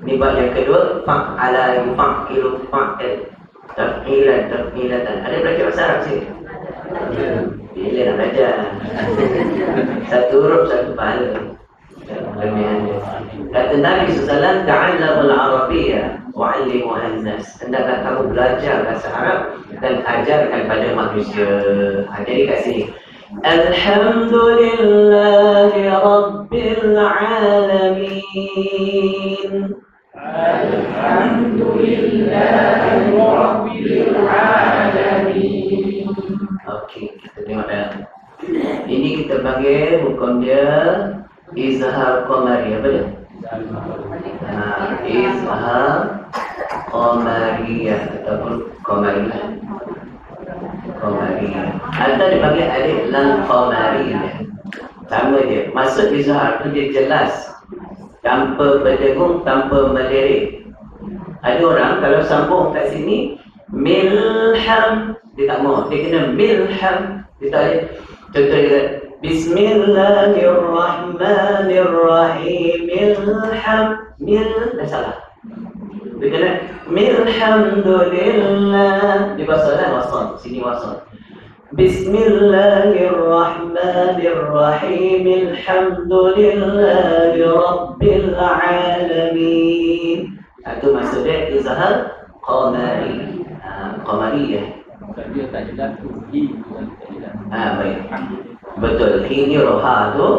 [SPEAKER 2] Ini bab yang kedua, fa'ala yufa'ilu fa'il. Taf'ilan taf'ilatan. Ada belajar bahasa Arab sini? Bila nak belajar. Satu huruf satu pahala. Kata Nabi SAW, ta'allamul Arabiyyah wa'allimuha an-nas. Hendaklah kamu belajar bahasa Arab dan ajarkan pada manusia. Jadi kat sini. Alhamdulillahi Rabbil Alamin. Alhamdulillahi Rabbil Alamin. Okey, kita tengok dalam. Ini kita panggil hukum dia izhar qamari. Apa dia? Izhar qamariyah ataupun qamariyah. Qamariyah. Atau dipanggil alif lam qamariyah. Sama dia. Maksud izhar tu dia jelas. Tanpa berdengung, tanpa melirik. Ada orang kalau sambung kat sini milham, dia tak mau. Dia kena milham. Dia tak boleh. Contoh dia Bismillahirrahmanirrahim. Milham. Dah salah. Dia kena milhamdulillah. Dia wasal lah, wasal. Sini wasal. Bismillahirrahmanirrahim. Alhamdulillahi Rabbil Alamin. Itu maksudnya izhar qamari. Qamariyah.
[SPEAKER 4] Dia tak jelas tu.
[SPEAKER 2] Baik. Betul. Hi ni roha tu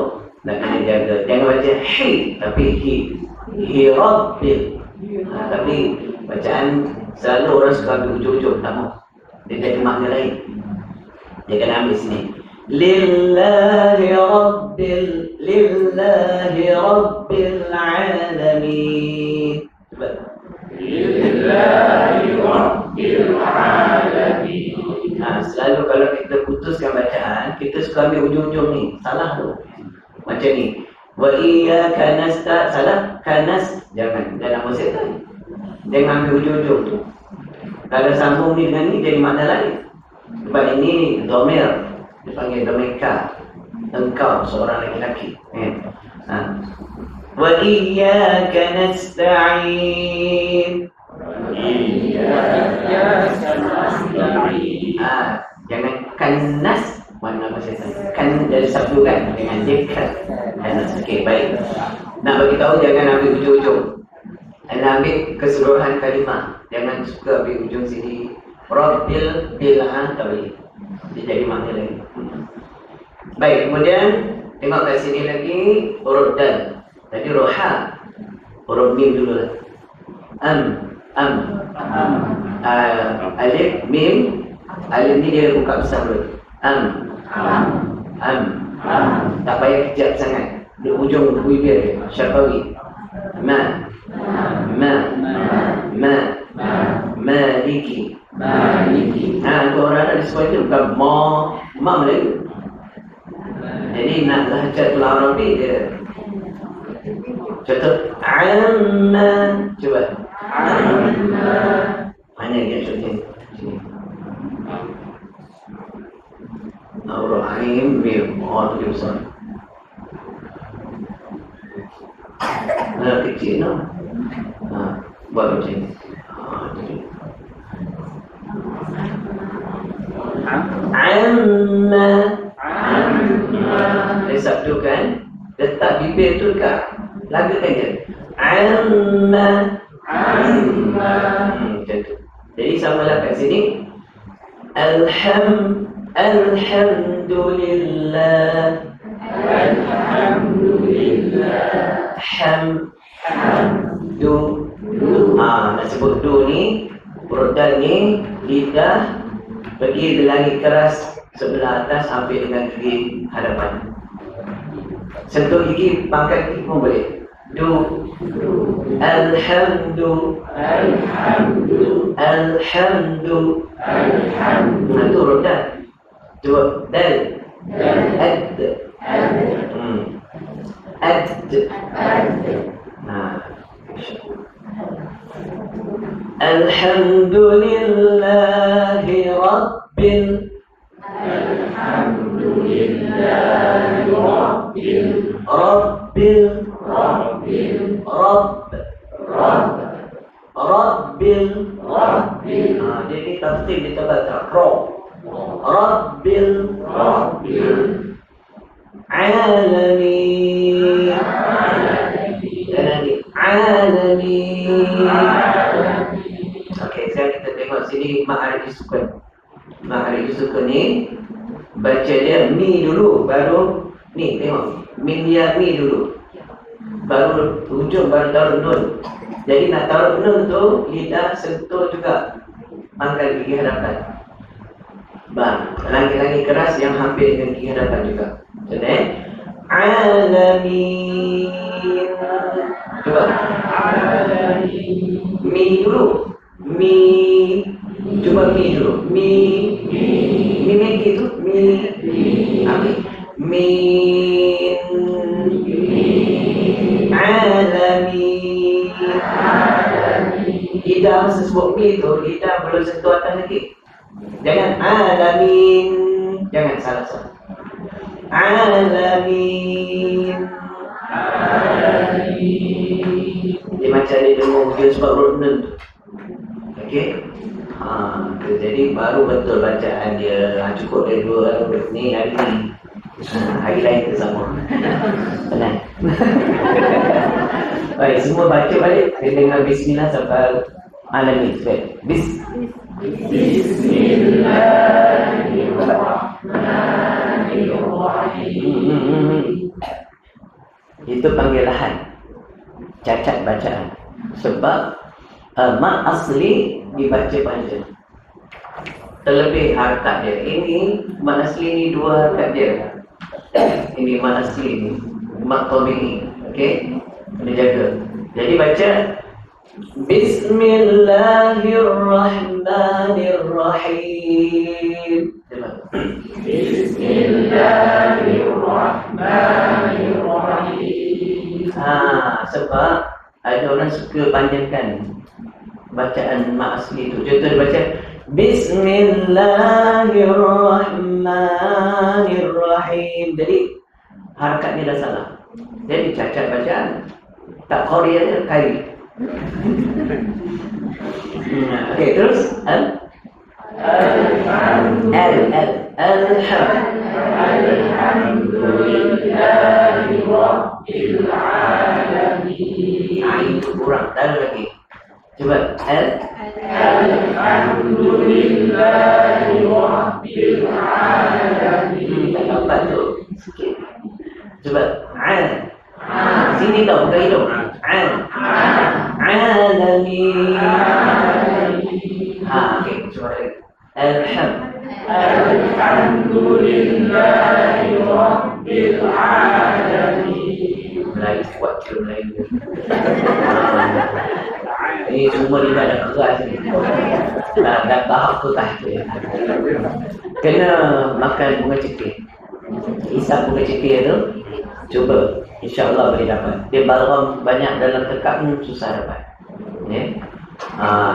[SPEAKER 2] nak kena jaga. Jangan baca hi tapi hi. Hi Rabbil. Tapi bacaan selalu orang suka ambil ujung-ujung. Tak mau. Dia jadi makna lain. Dia kena ambil sini. Lillahi Rabbil Alamin. Lillahi Rabbil Alamin. Selalu kalau kita putuskan bacaan, kita suka ambil ujung-ujung ni. Salah tu. Macam ni. Wa iyyaka nasta'in. Salah. Kanas. Jangan. Dalam musik tu. Jangan ambil ujung-ujung tu. Kalau sambung ni dengan ni, jadi makna lain. Sebab ini domir. Dipanggil domika. Engkau seorang lelaki. Wa iyyaka nasta'in. Iyyaka nasta'in. Jangan kanas. Mana bahasa kan dari sabdu kan dengan zikr. Okey, baik. Nak bagi tahu jangan ambil ujung-ujung. Anda ambil keseluruhan kalimah. Jangan suka ambil ujung sini. Rabbil bil'an tak boleh. Dia jadi makna lain. Baik, kemudian tengok kat sini lagi huruf dal. Tadi roha. Huruf mim dulu lah. Alif mim. Alif ni dia buka besar dulu. Tak payah kejap sangat. Di ujung bibir syafawi. Maliki. Tu orang ada di sekolah itu bukan ma Melayu. Jadi nak lahjatul Arabi dia. Contoh amma. Cuba. Mana dia contohnya? Sini. Ar-Rahim mim. Oh, tu besar. Kecil no. Buat macam ni. Amma. Dia sabdukan. Letak bibir tu dekat. Lagakan je. Amma. Macam tu. Jadi samalah kat sini. Alhamdulillah. Hamdu. Nak sebut du ni, huruf dal ni, lidah pergi ke langit keras sebelah atas sampai dengan gigi hadapan. Sentuh gigi, pangkat gigi pun boleh. Du. Alhamdu. Itu huruf dal. Dua dal. Ad. Alhamdulillahi Rabbil jadi tafsir kita baca Rabbil Alamin. Okey, sekarang kita tengok sini ma'arif sukun. Ma'arif sukun ni baca dia mi dulu, baru ni tengok. Min ya mi dulu. Baru ujung baru taruh nun. Jadi nak taruh nun tu lidah sentuh juga pangkal gigi hadapan. Langit-langit keras yang hampir dengan gigi hadapan juga. Contoh Alamin. Coba mi dulu. Mi. Cuba mi dulu. Mi itu mi. Okey. Min alamin. Lidah masa sebut mi tu, lidah belum sentuh atas lagi. Jangan alamin. Jangan salah. Alamin. Dia macam dia dengar mungkin sebab rukun tu. Okey. Jadi baru betul bacaan dia. Cukup dia dua ni hari ni. Hari lain kita sama. Tenang. Baik, semua baca balik. Dia dengar bismillah sampai alamin. Bismillahirrahmanirrahim. Itu panggilan cacat bacaan. Sebab mat asli dibaca panjang. Terlebih harakat dia. Ini mat asli ni dua harakat dia. Ini mat asli ni. Mat tabi'i. Okey? Kena jaga. Jadi baca Bismillahirrahmanirrahim. Bismillahirrahmanirrahim. Sebab ada orang suka panjangkan bacaan mat asli tu. Contoh baca Bismillahirrahmanirrahim. Jadi harakatnya dah salah. Jadi cacat bacaan. Tak Korea dia kari. Okey, terus Alhamdulillah.
[SPEAKER 1] Alhamdulillahi Rabbil Alamin.
[SPEAKER 2] Itu kurang, taruh lagi. Coba Alhamdulillahi
[SPEAKER 1] Rabbil Alamin.
[SPEAKER 2] Tak dapat tu. Sikit. Coba sini tau, bukan hidung. Alamin. Okey, coba lagi.
[SPEAKER 1] Alhamdulillahi Rabbil Alamin.
[SPEAKER 2] Melayu kuat ke Melayu. Ini semua ibadah keras ni. Dah tahap tu tak. Kena makan bunga cekir. Isap bunga cekir tu, cuba. InsyaAllah boleh dapat. Dia balgam banyak dalam tekak pun susah dapat.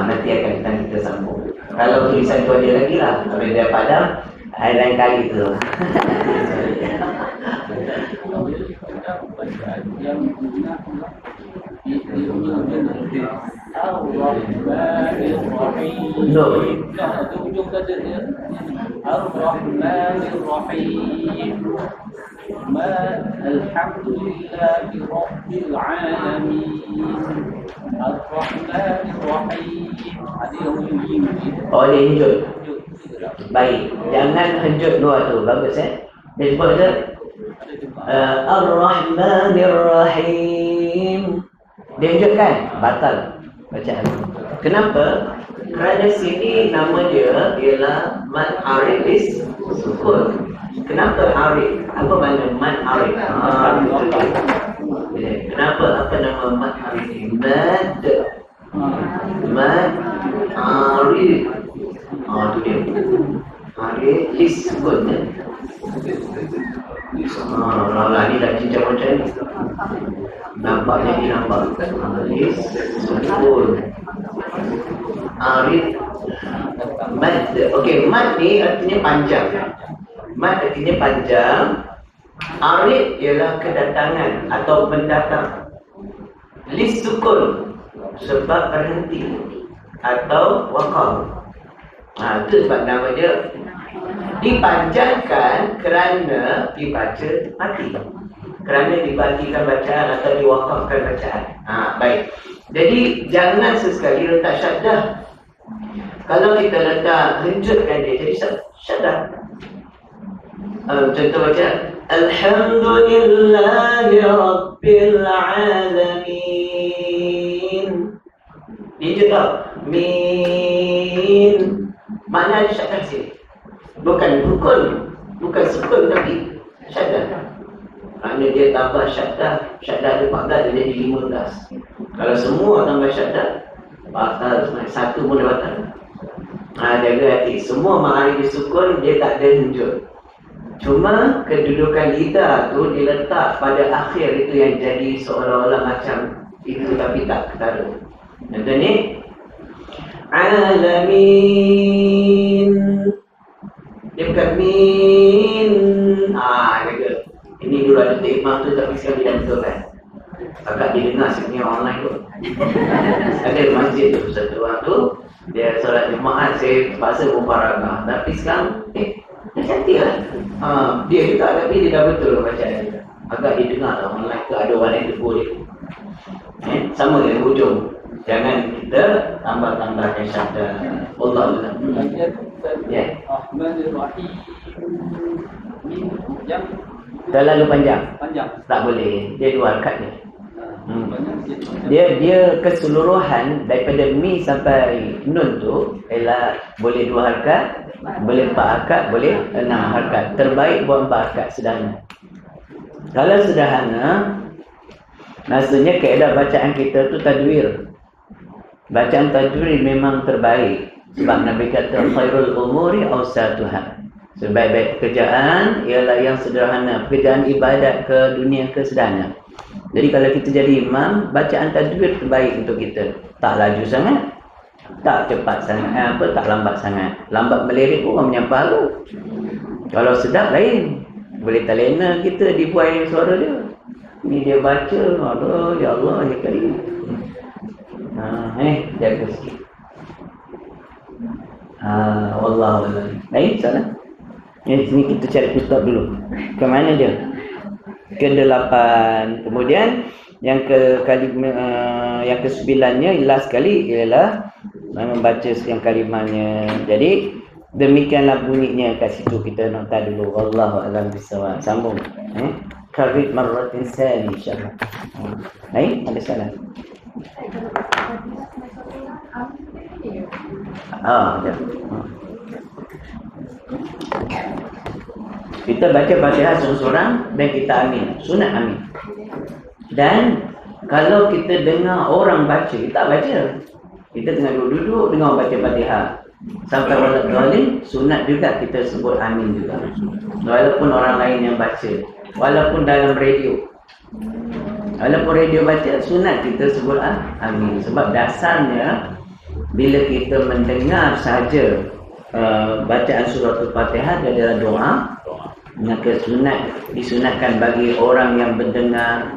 [SPEAKER 2] Nanti akan kita sambung. Kalau tulisan tu ada lagi lah. Kalau dia padam, lain kali tu. No.
[SPEAKER 4] Ar-Rahmanir-Rahim. Alhamdulillahi Rabbil Alamin. Ar-Rahmanir-Rahim. Ada yang bunyi.
[SPEAKER 2] Oh, dia hejut. Baik. Jangan hejut dua tu. Bagus Dia sebut je. Ar-Rahmanir-Rahim. Dia hejut kan? Batal bacaan. Kenapa? Kerana sini nama dia ialah Mad Arif Sukun. Kenapa Arif? Apa makna Mad Arif? Kenapa? Apa nama Mad Arif ni? Mad Arif. Tu dia. Arif Sukun. Ni dah cincang macam ni. Nampaknya dia nampak. Arif Sukun. Arif Mad. Okey, mad ni artinya panjang. Mad artinya panjang. Arif ialah kedatangan atau mendatang. Lis sukun sebab berhenti atau waqaf. Itu sebab nama dia dipanjangkan kerana dibaca mati. Kerana dibatikan bacaan atau diwakafkan bacaan. Baik. Jadi jangan sesekali letak syaddah. Kalau kita letak hejutkan dia jadi syaddah. Contoh baca Alhamdulillahi Rabbil Alamin. Hejut tau. Min. Makna syaddah sini. Bukan rukun. Bukan sukun tapi syaddah. Kerana dia tambah syaddah. Syaddah dia 14 dia jadi 15. Kalau semua tambah syaddah, batal. Satu pun dia batal. Jaga hati. Semua ma'arif sukun dia tak ada hujud. Cuma kedudukan lidah tu diletak pada akhir itu yang jadi seolah-olah macam itu tapi tak ketara. Contoh ni Alamin. Dia bukan min. Jaga. Ini dulu ada imam tu tapi sekarang dia betul kan. Agak didengar sebenarnya online tu. Ada masjid tu satu orang tu dia solat Jumaat saya terpaksa mufaragah. Tapi sekarang dah cantik lah. Dia juga tapi dia dah betul bacaan dia. Agak didengar lah online tu ada orang yang tegur dia. Sama dengan hujung. Jangan kita tambah-tambahkan syaddah. Allah Allah.
[SPEAKER 4] Rahmanir-Rahim. Yang
[SPEAKER 2] terlalu panjang. Tak boleh. Dia dua harakat dia. Dia keseluruhan daripada mi sampai nun tu ialah boleh 2 harakat, boleh 4 harakat, boleh 6 harakat. Terbaik buat 4 harakat sederhana. Kalau sederhana, maksudnya kaedah bacaan kita tu tadwir. Bacaan tadwir memang terbaik. Sebab Nabi kata khairul umuri awsatuha. Sebaik-baik pekerjaan ialah yang sederhana. Pekerjaan ibadat ke dunia ke sederhana. Jadi kalau kita jadi imam, bacaan tajwid terbaik untuk kita. Tak laju sangat, tak cepat sangat, tak lambat sangat. Lambat melirik pun orang menyampah tu. Kalau sedap lain, boleh terlena kita dibuai suara dia. Ni dia baca, aduh ya Allah ya Karim. Jaga sikit. Wallahu a'lam. Baik, salah. Sini kita cari ustaz dulu. Ke mana dia? Ke-8. Kemudian yang yang ke-9-nya last sekali ialah membaca yang kalimahnya. Jadi demikianlah bunyinya kat situ, kita nota dulu. Wallahu a'lam bissawab. Sambung. Karit marratin sani insyaallah. Baik, ada salah. Ya. Kita baca Fatihah seorang-seorang dan kita amin. Sunat amin. Dan kalau kita dengar orang baca, kita tak baca. Kita tengah duduk-duduk dengar baca Fatihah. Sampai walat zalim, sunat juga kita sebut amin juga. Walaupun orang lain yang baca. Walaupun dalam radio. Walaupun radio baca, sunat kita sebut amin. Sebab dasarnya bila kita mendengar saja bacaan surah Al-Fatihah adalah doa, maka disunatkan bagi orang yang mendengar,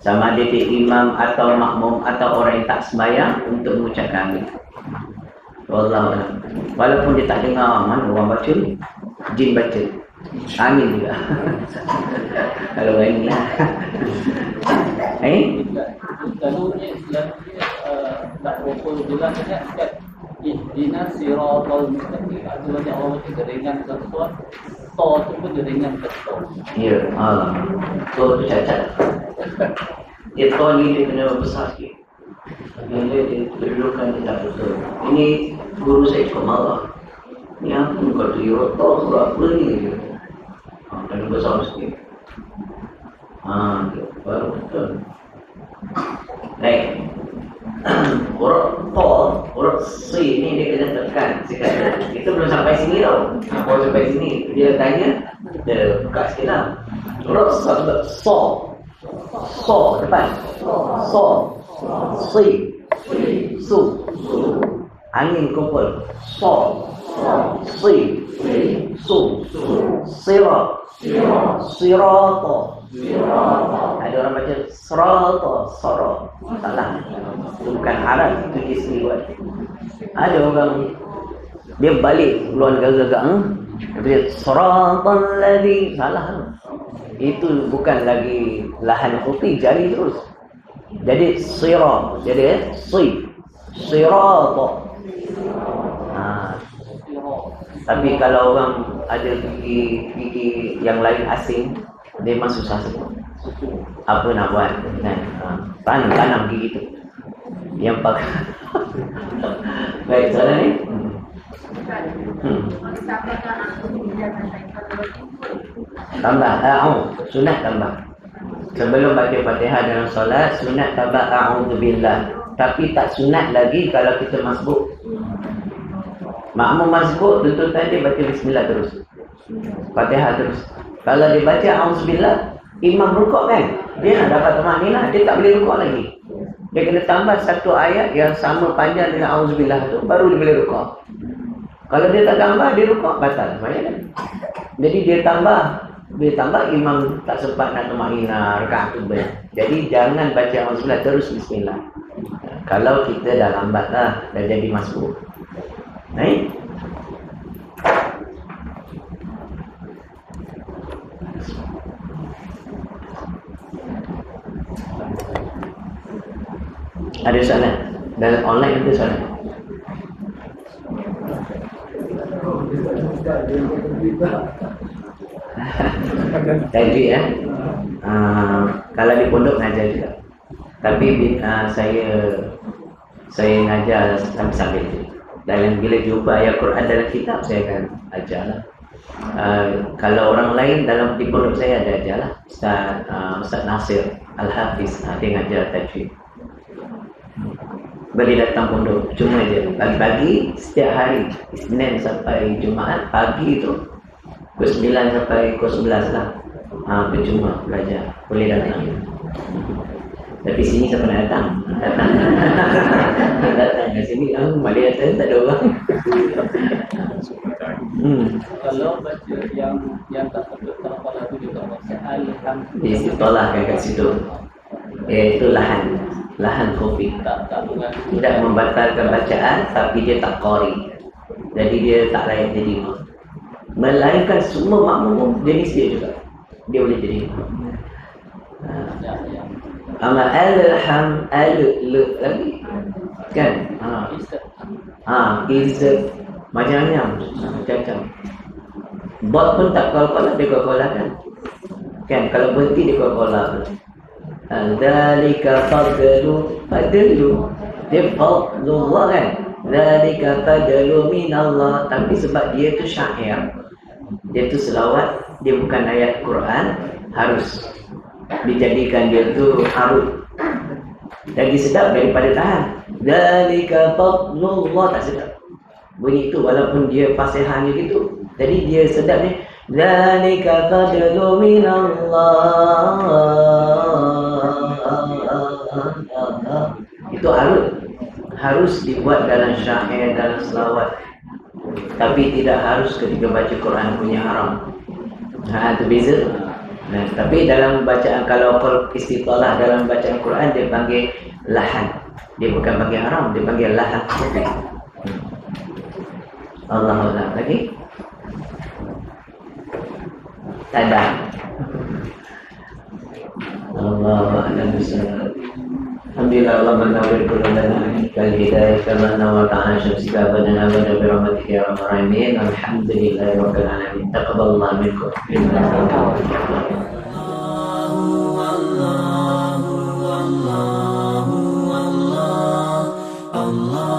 [SPEAKER 2] sama ada dia imam atau makmum atau orang yang tak sembahyang, untuk mengucapkan amin. Wallahu, walaupun dia tak dengar mana orang baca ni, jin baca amin juga. Kalau lain lah.
[SPEAKER 4] Kalau ni tak berapa jelas sangat. Ihdina siratal mustaqim. Itu banyak orang baca dengan ketuan. To tu pun dengan ketuan.
[SPEAKER 2] Ya, to tu cacat. Dia to ni dia kena besar sikit. Dia kedudukan dia tak betul. Ini guru saya cukup marah. Ni apa kau tu to surah apa ni? Kena besar sikit. Baru betul. Baik. Huruf C ni dia kena tekan. Kita belum sampai sini tau. Baru sampai sini dia tanya, kita buka sikit lah. Huruf So depan. So C Su angin kumpul. So C Su Sirat ada orang baca Sara. Salah. Itu bukan harap, itu dia sendiri buat. Ada orang dia balik keluar gagak-gagak, dia Siratal ladzi. Salah. Itu bukan lagi lahan khufi, jari terus. Jadi sirat, jadi sirat. Tapi kalau orang ada gigi yang lain asing, dia memang susah sebut. Apa nak buat kan? Tanam gigi tu. Yang pakai. Baik, soalan ni. Tambah sunat tambah. Sebelum baca Fatihah dalam solat, sunat tambah a'udzubillah. Tapi tak sunat lagi kalau kita masbuk. Makmum masbuk, tutup dia baca bismillah terus. Fatihah terus. Kalau dia baca a'udzubillah, imam rukuk kan, dia nak dapat tumaninah, dia tak boleh rukuk lagi. Dia kena tambah satu ayat yang sama panjang dengan a'udzubillah tu, baru dia boleh rukuk. Kalau dia tak tambah, dia rukuk batal. Kan? Jadi dia tambah, imam tak sempat nak tumaninah, rakaat tu ber. Jadi jangan baca a'udzubillah, terus bismillah. Kalau kita dah lambat lah, dah jadi masbuk. Baik. Ada soalan? Dalam online ada soalan? Tajwid ya. Kalau di pondok ngajar juga. Tapi saya ngajar sambil itu. Dalam bila jumpa ayat Quran dalam kitab, saya akan ajarlah. Kalau orang lain dalam di pondok saya ada ajarlah. Ustaz Nasir Al-Hafiz, dia ngajar tajwid. Boleh datang pondok, cuma je pagi-pagi setiap hari, Isnin sampai Jumaat, pagi tu pukul 9 sampai pukul 11 lah. Percuma belajar, boleh datang. Tapi sini siapa nak datang? Datang ke sini, boleh datang, tak ada orang.
[SPEAKER 4] Kalau baca yang tak betul kalau itu juga baca alhamdulillah.
[SPEAKER 2] Ditolakkan kat situ. Itu lahan khufi.
[SPEAKER 4] Tak
[SPEAKER 2] tidak membatalkan bacaan, tapi dia tak qari. Jadi dia tak layak jadi imam. Melainkan semua makmum jenis dia juga, dia boleh jadi imam.
[SPEAKER 4] Ya, ya.
[SPEAKER 2] Ama alham lagi kan? Is macam-macam. Bot pun tak kol-kolah, dia kol-kolah kan? Kalau berhenti dia kol-kolah. Dzalika fadlu dia fadlullah kan? Dzalika fadlu minallah. Tapi sebab dia tu syair, dia tu selawat, dia bukan ayat Quran, harus dijadikan dia tu arut. Lagi sedap daripada tahan. Dzalika fadlullah, tak sedap bunyi itu walaupun dia fasihahnya gitu. Jadi dia sedap ni. Dzalika fadlu minallah. Itu harus dibuat dalam syair, dalam selawat. Tapi tidak harus ketika baca Quran punya haram. Itu beza. Nah, tapi dalam bacaan, kalau istitalah dalam bacaan Quran dia panggil lahan. Dia bukan panggil haram, dia panggil lahan. Allah lagi. Tanda. Allah Akbar. Alhamdulillah Allah menawwir qulubana kal hidayah kama nawwara ta'ala syamsika badana wa bi rahmatika ya arhamar rahimin. Alhamdulillahi rabbil alamin. Taqabbalallahu minkum. Allah